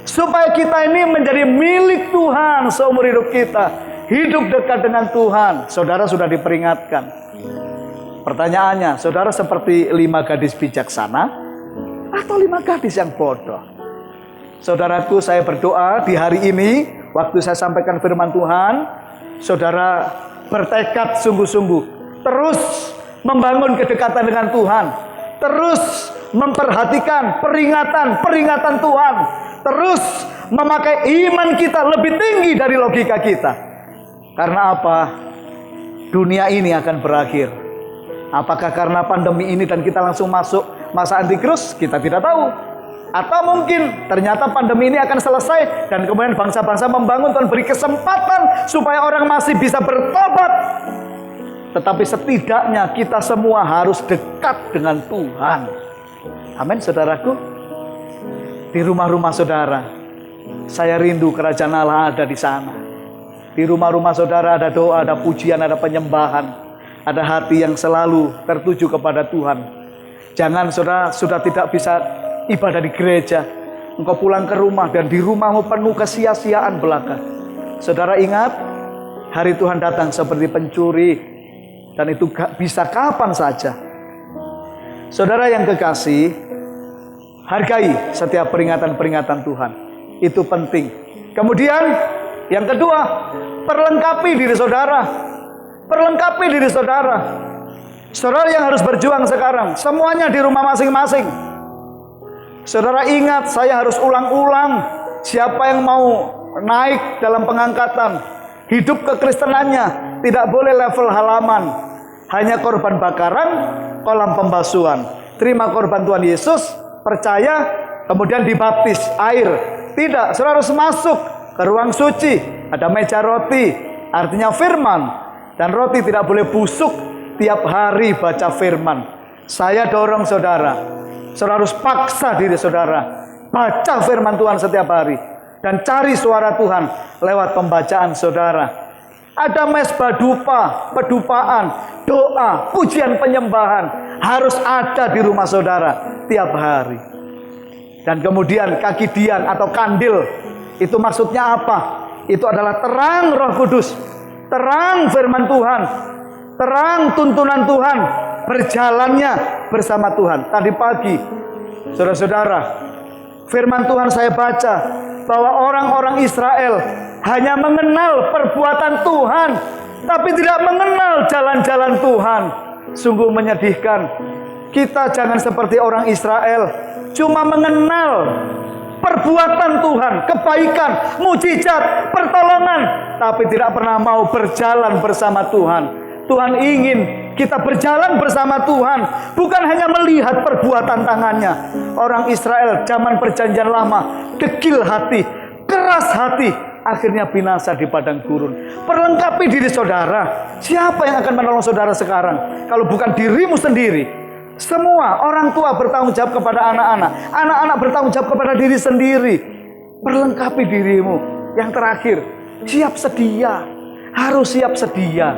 supaya kita ini menjadi milik Tuhan seumur hidup kita. Hidup dekat dengan Tuhan. Saudara sudah diperingatkan. Pertanyaannya, saudara seperti 5 gadis bijaksana atau 5 gadis yang bodoh? Saudaraku, saya berdoa di hari ini, waktu saya sampaikan firman Tuhan, saudara bertekad sungguh-sungguh terus membangun kedekatan dengan Tuhan, terus memperhatikan peringatan Tuhan, terus memakai iman kita lebih tinggi dari logika kita. Karena apa? Dunia ini akan berakhir. Apakah karena pandemi ini dan kita langsung masuk masa antikristus? Kita tidak tahu. Atau mungkin ternyata pandemi ini akan selesai dan kemudian bangsa-bangsa membangun, Tuhan beri kesempatan supaya orang masih bisa bertobat. Tetapi setidaknya kita semua harus dekat dengan Tuhan. Amin, saudaraku. Di rumah-rumah saudara, saya rindu kerajaan Allah ada di sana. Di rumah-rumah saudara ada doa, ada pujian, ada penyembahan, ada hati yang selalu tertuju kepada Tuhan. Jangan saudara sudah tidak bisa ibadah di gereja, engkau pulang ke rumah dan di rumahmu penuh kesia-siaan belaka. Saudara ingat, hari Tuhan datang seperti pencuri. Dan itu bisa kapan saja. Saudara yang kekasih, hargai setiap peringatan-peringatan Tuhan. Itu penting. Kemudian yang kedua, perlengkapi diri saudara. Perlengkapi diri saudara. Saudara yang harus berjuang sekarang, semuanya di rumah masing-masing. Saudara ingat, saya harus ulang-ulang. Siapa yang mau naik dalam pengangkatan, hidup kekristenannya tidak boleh level halaman, hanya korban bakaran, kolam pembasuhan. Terima korban Tuhan Yesus, percaya, kemudian dibaptis air. Tidak, saudara harus masuk ke ruang suci. Ada meja roti, artinya firman. Dan roti tidak boleh busuk. Tiap hari baca firman. Saya dorong saudara, saudara harus paksa diri saudara, baca firman Tuhan setiap hari. Dan cari suara Tuhan lewat pembacaan saudara. Ada mesbah dupa, pedupaan, doa, pujian penyembahan. Harus ada di rumah saudara tiap hari. Dan kemudian kaki dian atau kandil, itu maksudnya apa? Itu adalah terang Roh Kudus, terang firman Tuhan, terang tuntunan Tuhan, berjalannya bersama Tuhan. Tadi pagi, saudara-saudara, firman Tuhan saya baca bahwa orang-orang Israel hanya mengenal perbuatan Tuhan, tapi tidak mengenal jalan-jalan Tuhan. Sungguh menyedihkan. Kita jangan seperti orang Israel, cuma mengenal perbuatan Tuhan, kebaikan, mujizat, pertolongan, tapi tidak pernah mau berjalan bersama Tuhan. Tuhan ingin kita berjalan bersama Tuhan, bukan hanya melihat perbuatan tangannya. Orang Israel zaman perjanjian lama dekil hati, keras hati, akhirnya binasa di padang gurun. Perlengkapi diri saudara. Siapa yang akan menolong saudara sekarang kalau bukan dirimu sendiri? Semua orang tua bertanggung jawab kepada anak-anak, anak-anak bertanggung jawab kepada diri sendiri. Perlengkapi dirimu. Yang terakhir, siap sedia. Harus siap sedia.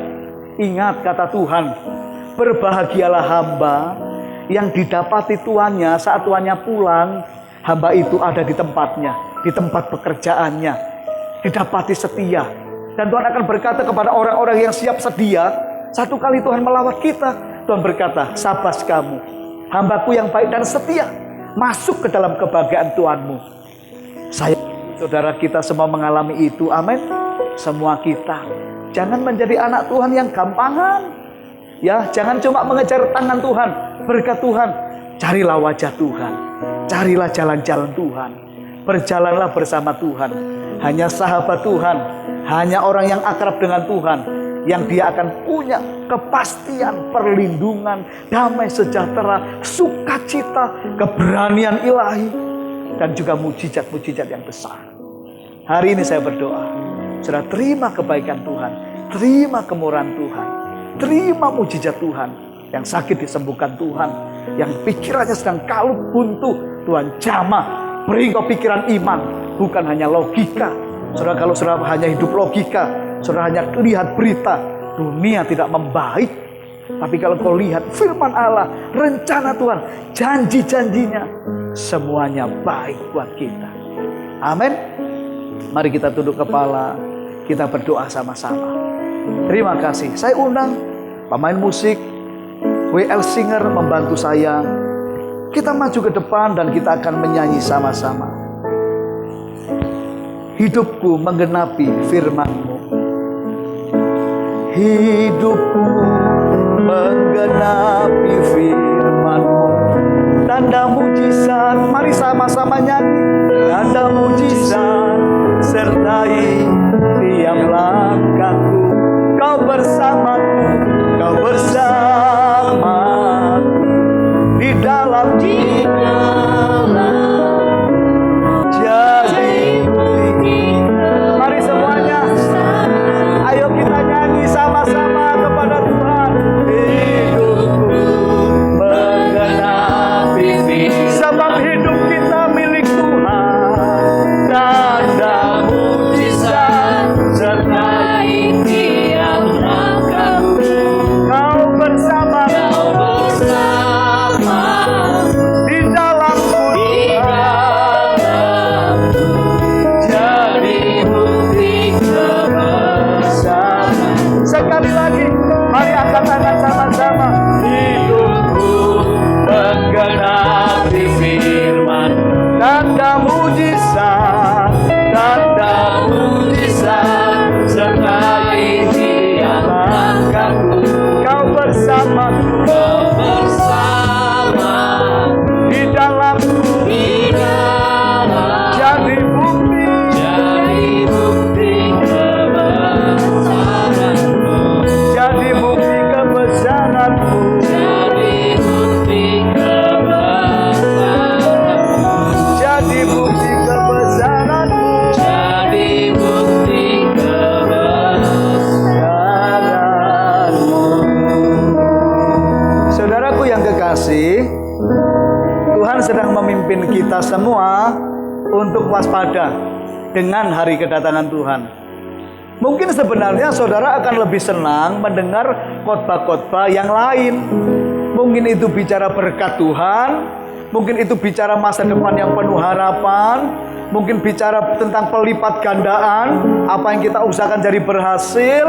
Ingat kata Tuhan, berbahagialah hamba yang didapati tuannya saat tuannya pulang. Hamba itu ada di tempatnya, di tempat pekerjaannya, didapati setia. Dan Tuhan akan berkata kepada orang-orang yang siap sedia. Satu kali Tuhan melawat kita, Tuhan berkata, sabas kamu, hambaku yang baik dan setia, masuk ke dalam kebahagiaan Tuhanmu. Saya, saudara, kita semua mengalami itu, amin. Semua kita. Jangan menjadi anak Tuhan yang gampangan. Ya, jangan cuma mengejar tangan Tuhan, berkat Tuhan. Carilah wajah Tuhan, carilah jalan-jalan Tuhan, berjalanlah bersama Tuhan. Hanya sahabat Tuhan, hanya orang yang akrab dengan Tuhan, yang dia akan punya kepastian, perlindungan, damai sejahtera, sukacita, keberanian ilahi, dan juga mujizat-mujizat yang besar. Hari ini saya berdoa, saudara terima kebaikan Tuhan, terima kemurahan Tuhan, terima mujizat Tuhan. Yang sakit disembuhkan Tuhan, yang pikirannya sedang kalut buntu, Tuhan jamah, beri kau pikiran iman, bukan hanya logika. Saudara, kalau saudara hanya hidup logika, saudara hanya lihat berita, dunia tidak membaik. Tapi kalau kau lihat firman Allah, rencana Tuhan, janji-janjinya, semuanya baik buat kita. Amin. Mari kita tunduk kepala, kita berdoa sama-sama. Terima kasih. Saya undang pemain musik, WL Singer membantu saya. Kita maju ke depan dan kita akan menyanyi sama-sama. Hidupku menggenapi firman-Mu. Hidupku menggenapi firman-Mu. Tanda mujizat, mari sama-sama nyanyi. Tanda mujizat sertai tiap langkahku. Kau bersamaku, kau bersamaku di dalam jadi bukti. Mari semuanya, ayo kita nyanyi sama-sama kepada Tuhan. Hidupku menggenapi, sebab hidup kita milik Tuhan. kuasa, tanda mujizat, serta Injil langkahku. Kau bersama di dalamku, jadi bukti kebesaranmu, jadi bukti kebesaranmu, jadi bukti kebesaranmu, jadi bukti kebesaranmu. Saudaraku yang kekasih, Tuhan sedang memimpin kita semua untuk waspada dengan hari kedatangan Tuhan. Mungkin sebenarnya saudara akan lebih senang mendengar khotbah-khotbah yang lain. Mungkin itu bicara berkat Tuhan, mungkin itu bicara masa depan yang penuh harapan, mungkin bicara tentang pelipat gandaan, apa yang kita usahakan jadi berhasil,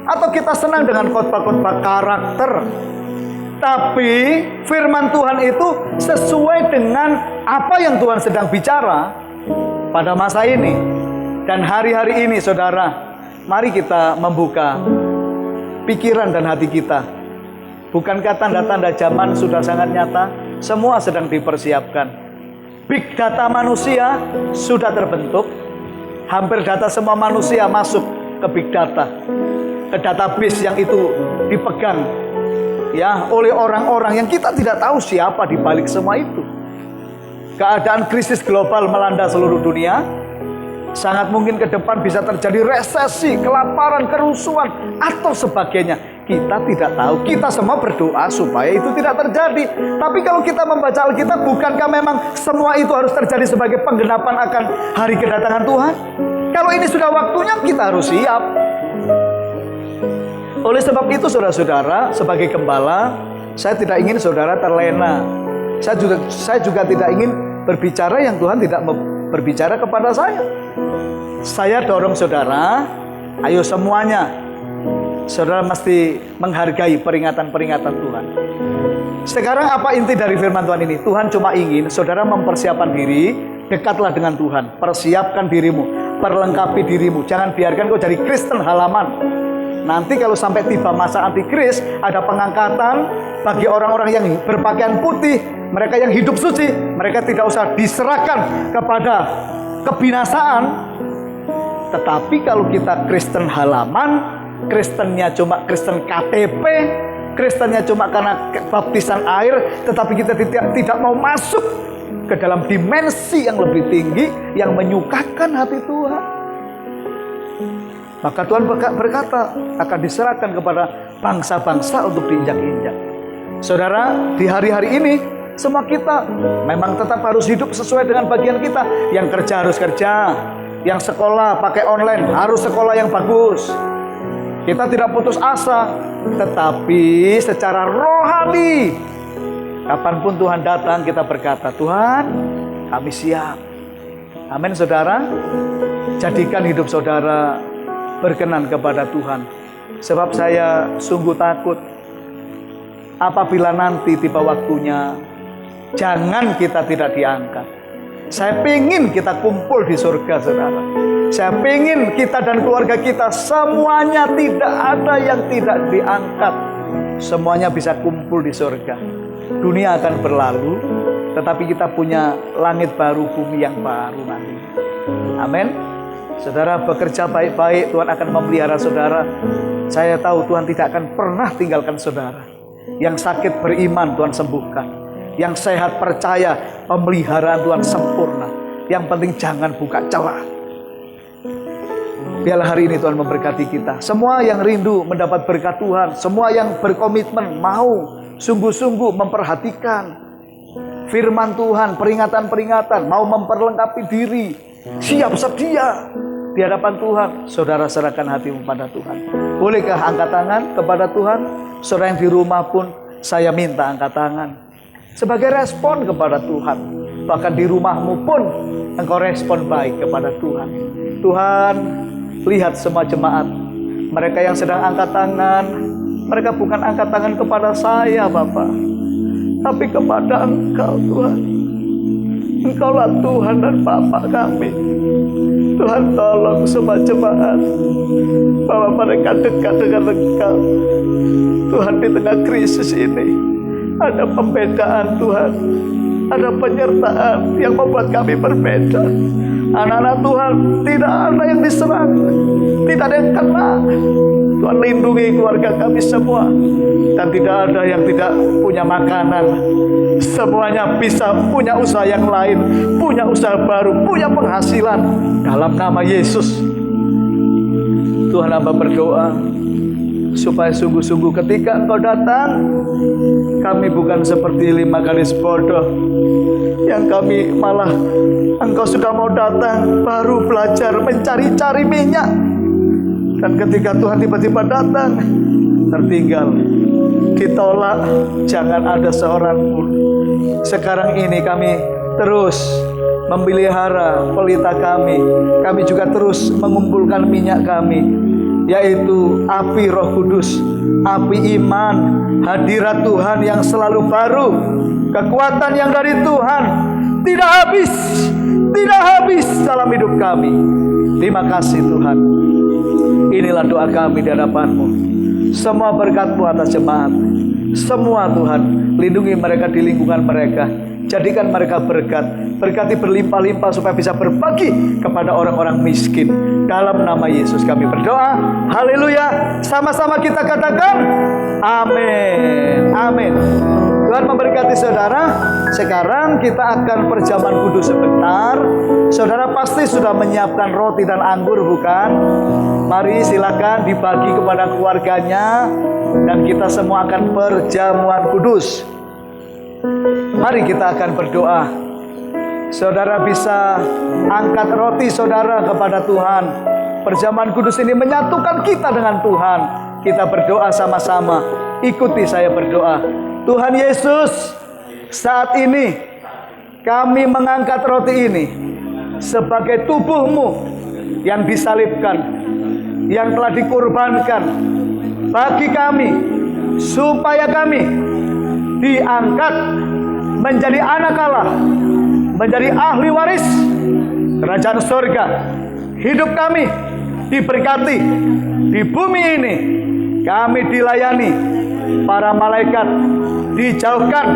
atau kita senang dengan khotbah-khotbah karakter. Tapi firman Tuhan itu sesuai dengan apa yang Tuhan sedang bicara pada masa ini dan hari-hari ini. Saudara, mari kita membuka pikiran dan hati kita. Bukankah tanda-tanda zaman sudah sangat nyata? Semua sedang dipersiapkan. Big data manusia sudah terbentuk. Hampir data semua manusia masuk ke big data, ke database yang itu dipegang oleh orang-orang yang kita tidak tahu siapa di balik semua itu. Keadaan krisis global melanda seluruh dunia. Sangat mungkin ke depan bisa terjadi resesi, kelaparan, kerusuhan, atau sebagainya. Kita tidak tahu. Kita semua berdoa supaya itu tidak terjadi. Tapi kalau kita membaca Alkitab, bukankah memang semua itu harus terjadi sebagai penggenapan akan hari kedatangan Tuhan? Kalau ini sudah waktunya, kita harus siap. Oleh sebab itu, saudara-saudara, sebagai gembala, saya tidak ingin saudara terlena. Saya juga tidak ingin berbicara yang Tuhan tidak berbicara kepada saya. Saya dorong saudara, ayo semuanya, saudara mesti menghargai peringatan-peringatan Tuhan. Sekarang apa inti dari firman Tuhan ini? Tuhan cuma ingin saudara mempersiapkan diri, dekatlah dengan Tuhan, persiapkan dirimu, perlengkapi dirimu. Jangan biarkan kau jadi Kristen halaman. Nanti kalau sampai tiba masa antikris, ada pengangkatan bagi orang-orang yang berpakaian putih, mereka yang hidup suci, mereka tidak usah diserahkan kepada kebinasaan. Tetapi kalau kita Kristen halaman, Kristennya cuma Kristen KTP, Kristennya cuma karena baptisan air, tetapi kita tidak mau masuk ke dalam dimensi yang lebih tinggi, yang menyukakan hati Tuhan, maka Tuhan berkata akan diserahkan kepada bangsa-bangsa untuk diinjak-injak. Saudara, di hari-hari ini semua kita memang tetap harus hidup sesuai dengan bagian kita. Yang kerja harus kerja, yang sekolah pakai online harus sekolah yang bagus. Kita tidak putus asa, tetapi secara rohani, kapanpun Tuhan datang, kita berkata, Tuhan, kami siap. Amin, saudara. Jadikan hidup saudara berkenan kepada Tuhan. Sebab saya sungguh takut apabila nanti tiba waktunya, jangan kita tidak diangkat. Saya ingin kita kumpul di surga, saudara. Saya ingin kita dan keluarga kita semuanya tidak ada yang tidak diangkat. Semuanya bisa kumpul di surga. Dunia akan berlalu, tetapi kita punya langit baru, bumi yang baru nanti. Amin. Saudara bekerja baik-baik, Tuhan akan memelihara saudara. Saya tahu Tuhan tidak akan pernah tinggalkan saudara. Yang sakit beriman Tuhan sembuhkan. Yang sehat percaya pemeliharaan Tuhan sempurna. Yang penting jangan buka celah. Biarlah hari ini Tuhan memberkati kita. Semua yang rindu mendapat berkat Tuhan, semua yang berkomitmen mau sungguh-sungguh memperhatikan firman Tuhan, peringatan-peringatan, mau memperlengkapi diri, siap sedia di hadapan Tuhan, saudara serahkan hatimu pada Tuhan. Bolehkah angkat tangan kepada Tuhan? Saudara yang di rumah pun saya minta angkat tangan sebagai respon kepada Tuhan. Bahkan di rumahmu pun engkau respon baik kepada Tuhan. Tuhan, lihat semua jemaat, mereka yang sedang angkat tangan, mereka bukan angkat tangan kepada saya Bapa, tapi kepada Engkau Tuhan. Engkaulah Tuhan dan Bapa kami. Tuhan, tolong semua jemaat bahwa mereka dekat dengan Engkau. Tuhan, di tengah krisis ini ada pembedaan Tuhan, ada penyertaan yang membuat kami berbeda. Anak-anak Tuhan, tidak ada yang diserang, tidak ada yang kena. Tuhan, lindungi keluarga kami semua. Dan tidak ada yang tidak punya makanan. Semuanya bisa punya usaha yang lain, punya usaha baru, punya penghasilan. Dalam nama Yesus, Tuhan, hamba berdoa supaya sungguh-sungguh ketika Engkau datang, kami bukan seperti 5 gadis bodoh yang kami malah Engkau sudah mau datang baru belajar mencari-cari minyak, dan ketika Tuhan tiba-tiba datang tertinggal, ditolak, jangan ada seorang pun. Sekarang ini kami terus memelihara pelita kami. Kami juga terus mengumpulkan minyak kami, yaitu api Roh Kudus, api iman, hadirat Tuhan yang selalu baru, kekuatan yang dari Tuhan tidak habis dalam hidup kami. Terima kasih Tuhan. Inilah doa kami di hadapan-Mu. Semua berkat-Mu atas jemaat. Semua Tuhan, lindungi mereka di lingkungan mereka. Jadikan mereka berkat. Berkati berlimpah-limpah supaya bisa berbagi kepada orang-orang miskin. Dalam nama Yesus kami berdoa. Haleluya. Sama-sama kita katakan amin. Amin. Tuhan memberkati saudara. Sekarang kita akan perjamuan kudus sebentar. Saudara pasti sudah menyiapkan roti dan anggur, bukan? Mari silakan dibagi kepada keluarganya, dan kita semua akan perjamuan kudus. Mari kita akan berdoa. Saudara bisa angkat roti saudara kepada Tuhan. Perjamuan kudus ini menyatukan kita dengan Tuhan. Kita berdoa sama-sama. Ikuti saya berdoa. Tuhan Yesus, saat ini kami mengangkat roti ini sebagai tubuh-Mu yang disalibkan, yang telah dikorbankan bagi kami, supaya kami diangkat menjadi anak Allah, menjadi ahli waris kerajaan surga. Hidup kami diberkati di bumi ini. Kami dilayani para malaikat, dijauhkan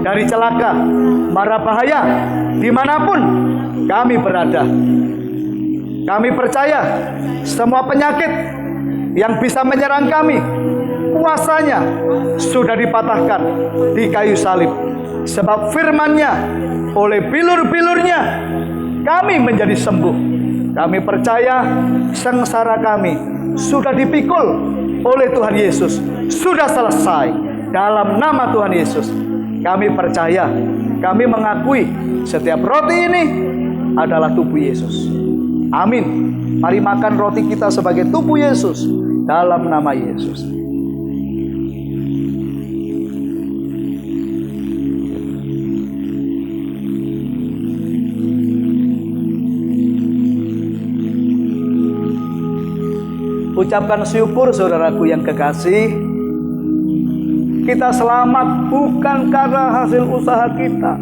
dari celaka, mara bahaya dimanapun kami berada. Kami percaya semua penyakit yang bisa menyerang kami, kuasanya sudah dipatahkan di kayu salib. Sebab firman-Nya, oleh bilur-bilurnya kami menjadi sembuh. Kami percaya sengsara kami sudah dipikul oleh Tuhan Yesus, sudah selesai. Dalam nama Tuhan Yesus kami percaya, kami mengakui setiap roti ini adalah tubuh Yesus. Amin. Mari makan roti kita sebagai tubuh Yesus dalam nama Yesus. Ucapkan syukur saudaraku yang kekasih. Kita selamat bukan karena hasil usaha kita,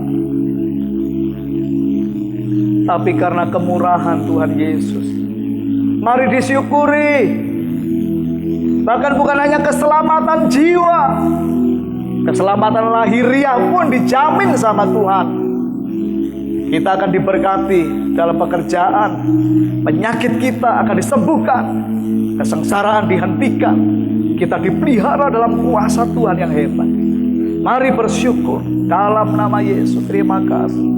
tapi karena kemurahan Tuhan Yesus. Mari disyukuri. Bahkan bukan hanya keselamatan jiwa, keselamatan lahiriah pun dijamin sama Tuhan. Kita akan diberkati dalam pekerjaan, penyakit kita akan disembuhkan, kesengsaraan dihentikan. Kita dipelihara dalam kuasa Tuhan yang hebat. Mari bersyukur dalam nama Yesus. Terima kasih.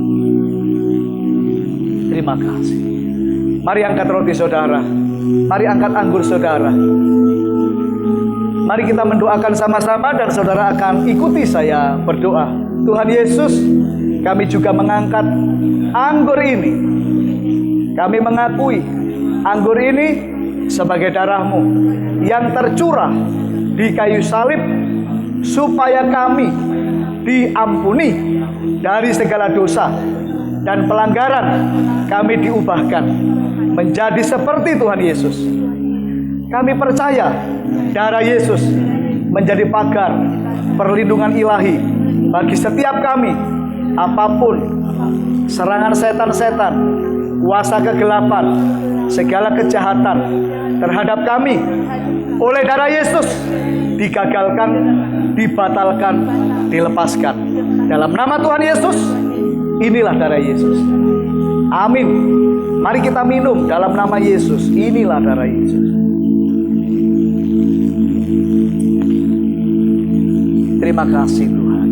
Terima kasih. Mari angkat roti saudara. Mari angkat anggur saudara. Mari kita mendoakan sama-sama, dan saudara akan ikuti saya berdoa. Tuhan Yesus, kami juga mengangkat anggur ini. Kami mengakui anggur ini sebagai darah-Mu yang tercurah di kayu salib, supaya kami diampuni dari segala dosa dan pelanggaran. Kami diubahkan menjadi seperti Tuhan Yesus. Kami percaya darah Yesus menjadi pagar perlindungan ilahi bagi setiap kami, apapun serangan setan-setan, kuasa kegelapan, segala kejahatan terhadap kami oleh darah Yesus digagalkan, dibatalkan, dilepaskan. Dalam nama Tuhan Yesus, inilah darah Yesus. Amin. Mari kita minum dalam nama Yesus. Inilah darah Yesus. Terima kasih Tuhan.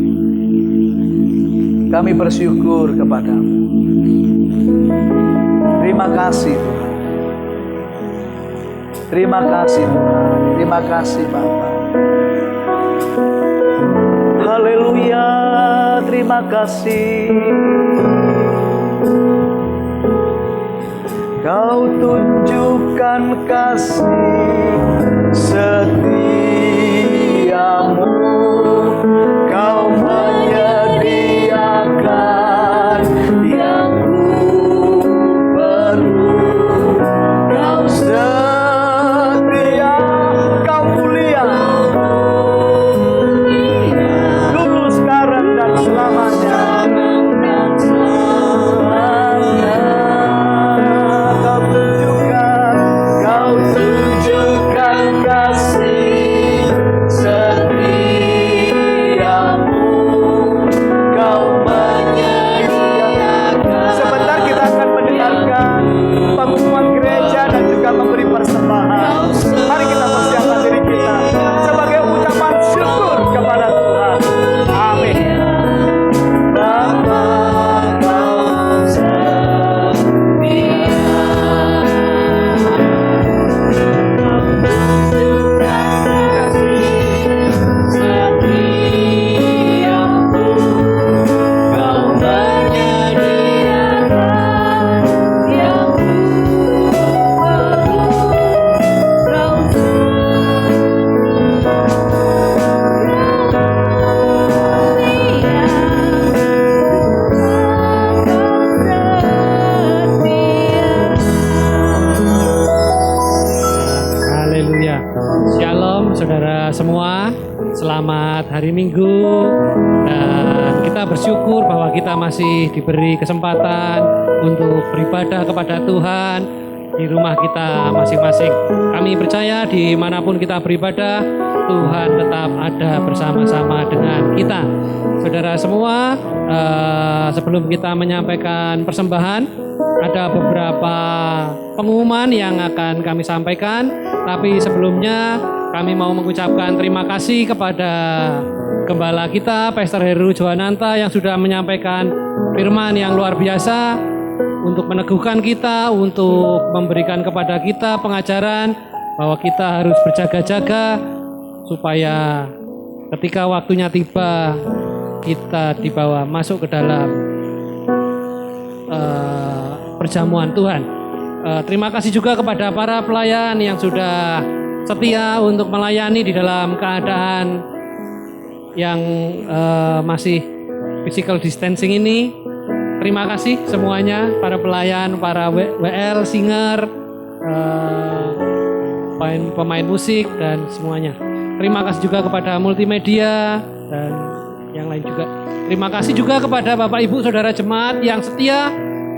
Kami bersyukur kepadamu. Terima kasih Tuhan. Terima kasih Tuhan. Terima kasih Bapa. Haleluya. Terima kasih. Kau tunjukkan kasih setiamu. Kau menyediakan yang ku perlu. Kau setia, kau mulia, dulu, sekarang, dan selamanya. Kau tunjukkan kasih setiamu. Kau menyediakan. Sebentar kita akan mendengarkan pengumuman gereja dan juga memberi persembahan. Mari kita persiapkan diri kita sebagai ucapan syukur kepada Tuhan. Amin. Bapa, Kau setia. Haleluya. Shalom saudara semua. Selamat hari Minggu. Dan kita bersyukur bahwa kita masih diberi kesempatan untuk beribadah kepada Tuhan di rumah kita masing-masing. Kami percaya dimanapun kita beribadah, Tuhan tetap ada bersama-sama dengan kita. Saudara semua, sebelum kita menyampaikan persembahan, ada beberapa pengumuman yang akan kami sampaikan. Tapi sebelumnya kami mau mengucapkan terima kasih kepada Gembala kita, Pastor Heru Johananta, yang sudah menyampaikan firman yang luar biasa untuk meneguhkan kita, untuk memberikan kepada kita pengajaran bahwa kita harus berjaga-jaga supaya ketika waktunya tiba kita dibawa masuk ke dalam perjamuan Tuhan. Terima kasih juga kepada para pelayan yang sudah setia untuk melayani di dalam keadaan yang masih physical distancing ini. Terima kasih semuanya, para pelayan, para WL, singer, pemain musik, dan semuanya. Terima kasih juga kepada multimedia dan yang lain juga. Terima kasih juga kepada Bapak Ibu Saudara Jemaat yang setia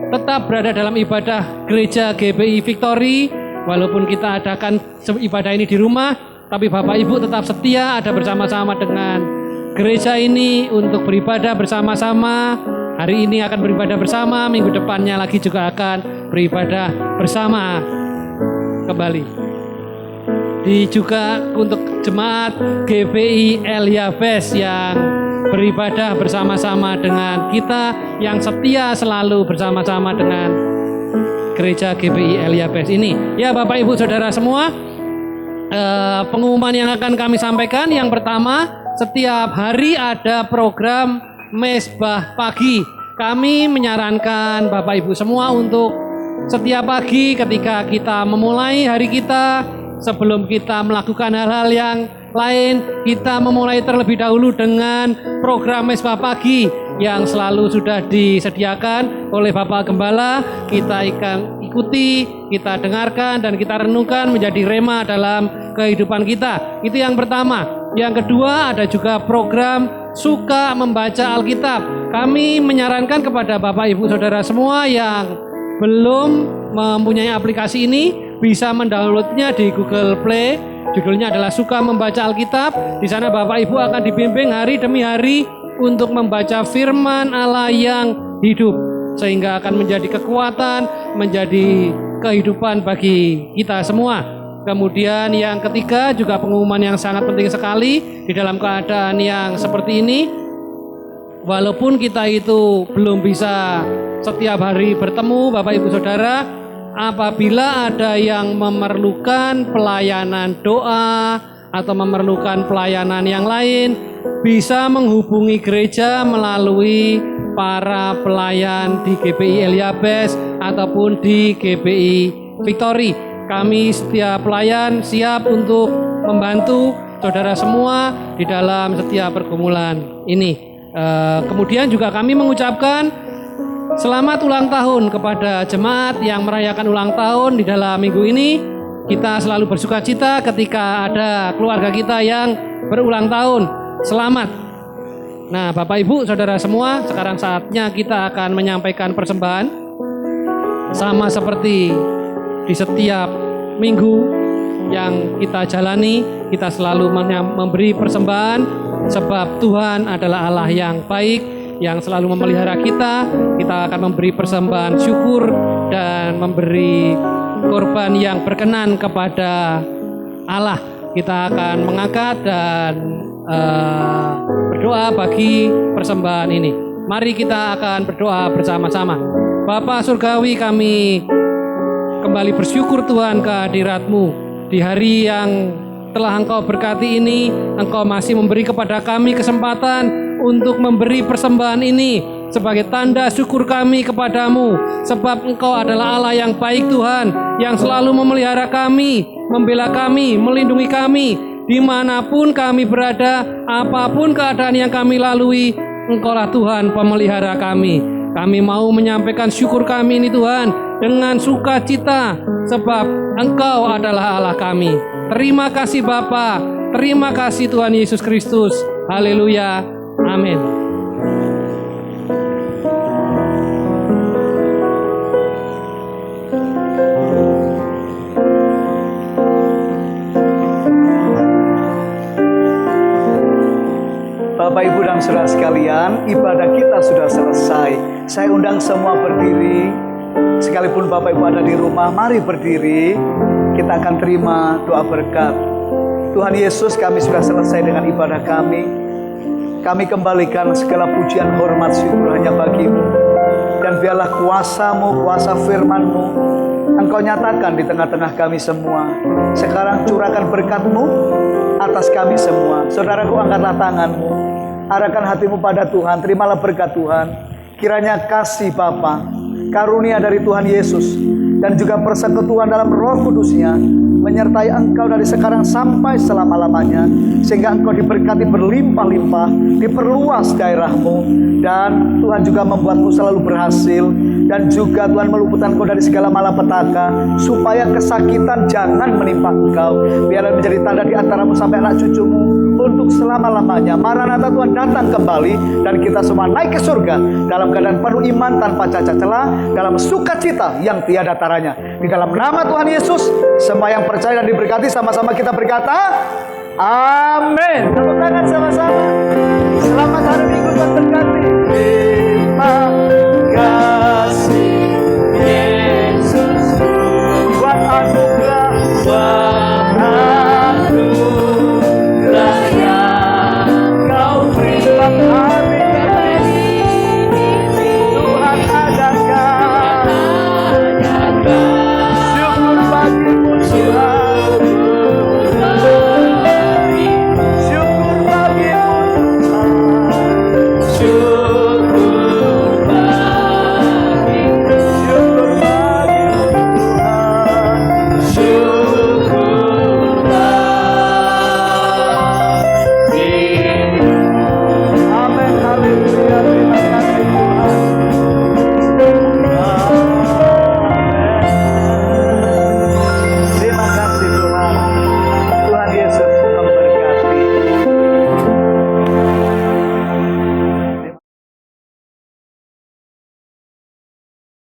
tetap berada dalam ibadah Gereja GBI Victory. Walaupun kita adakan ibadah ini di rumah, tapi Bapak Ibu tetap setia ada bersama-sama dengan gereja ini untuk beribadah bersama-sama. Hari ini akan beribadah bersama, minggu depannya lagi juga akan beribadah bersama kembali. Juga untuk jemaat GBI Eliabes yang beribadah bersama-sama dengan kita, yang setia selalu bersama-sama dengan gereja GBI Eliabes ini. Ya Bapak Ibu Saudara semua, pengumuman yang akan kami sampaikan, yang pertama, setiap hari ada program Mesbah Pagi. Kami menyarankan Bapak Ibu semua untuk setiap pagi ketika kita memulai hari kita, sebelum kita melakukan hal-hal yang lain, kita memulai terlebih dahulu dengan program Mesbah Pagi yang selalu sudah disediakan oleh Bapak Gembala. Kita akan ikuti, kita dengarkan, dan kita renungkan menjadi rema dalam kehidupan kita. Itu yang pertama. Yang kedua, ada juga program Suka Membaca Alkitab. kami menyarankan kepada Bapak Ibu Saudara semua yang belum mempunyai aplikasi ini bisa mendownloadnya di Google Play. Judulnya adalah Suka Membaca Alkitab. Di sana Bapak Ibu akan dibimbing hari demi hari untuk membaca firman Allah yang hidup, sehingga akan menjadi kekuatan, menjadi kehidupan bagi kita semua. Kemudian yang ketiga juga pengumuman yang sangat penting sekali di dalam keadaan yang seperti ini. Walaupun kita itu belum bisa setiap hari bertemu Bapak Ibu Saudara, apabila ada yang memerlukan pelayanan doa atau memerlukan pelayanan yang lain, bisa menghubungi gereja melalui para pelayan di GPI Eliabes ataupun di GPI Victory. Kami setiap pelayan siap untuk membantu saudara semua di dalam setiap pergumulan ini. Kemudian juga kami mengucapkan selamat ulang tahun kepada jemaat yang merayakan ulang tahun di dalam minggu ini. Kita selalu bersuka cita ketika ada keluarga kita yang berulang tahun. Selamat. Nah, Bapak Ibu Saudara semua, sekarang saatnya kita akan menyampaikan persembahan. Sama seperti di setiap minggu yang kita jalani, kita selalu memberi persembahan, sebab Tuhan adalah Allah yang baik, yang selalu memelihara kita. Kita akan memberi persembahan syukur dan memberi korban yang berkenan kepada Allah. Kita akan mengangkat dan berdoa bagi persembahan ini. Mari kita akan berdoa bersama-sama. Bapa Surgawi, kami kembali bersyukur Tuhan kehadirat-Mu di hari yang telah Engkau berkati ini. Engkau masih memberi kepada kami kesempatan untuk memberi persembahan ini sebagai tanda syukur kami kepadamu, sebab Engkau adalah Allah yang baik Tuhan, yang selalu memelihara kami, membela kami, melindungi kami dimanapun kami berada, apapun keadaan yang kami lalui. Engkaulah Tuhan pemelihara kami. Kami mau menyampaikan syukur kami ini Tuhan dengan sukacita, sebab Engkau adalah Allah kami. Terima kasih Bapa, terima kasih Tuhan Yesus Kristus. Haleluya, amin. Bapak, Ibu, dan saudara sekalian, ibadah kita sudah selesai. Saya undang semua berdiri. Sekalipun Bapak Ibu ada di rumah, mari berdiri. Kita akan terima doa berkat. Tuhan Yesus, kami sudah selesai dengan ibadah kami. Kami kembalikan segala pujian, hormat, syukur hanya bagi-Mu. Dan biarlah kuasa-Mu, kuasa firman-Mu, Engkau nyatakan di tengah-tengah kami semua. Sekarang curahkan berkat-Mu atas kami semua. Saudaraku, angkatlah tangan-Mu, arahkan hatimu pada Tuhan, terimalah berkat Tuhan. Kiranya kasih Bapa, karunia dari Tuhan Yesus, dan juga persekutuan dalam Roh Kudus-Nya menyertai engkau dari sekarang sampai selama-lamanya, sehingga engkau diberkati berlimpah-limpah, diperluas daerahmu, dan Tuhan juga membuatmu selalu berhasil, dan juga Tuhan meluputkan engkau dari segala malapetaka, supaya kesakitan jangan menimpa engkau. Biarlah menjadi tanda di antaramu sampai anak cucumu untuk selama-lamanya. Maranatha, Tuhan datang kembali, dan kita semua naik ke surga dalam keadaan penuh iman, tanpa cacat celah, dalam sukacita yang tiada taranya. Di dalam nama Tuhan Yesus, semua yang percaya dan diberkati sama-sama kita berkata amin. Tepuk tangan sama-sama. Selamat hari Minggu, Tuhan berkati.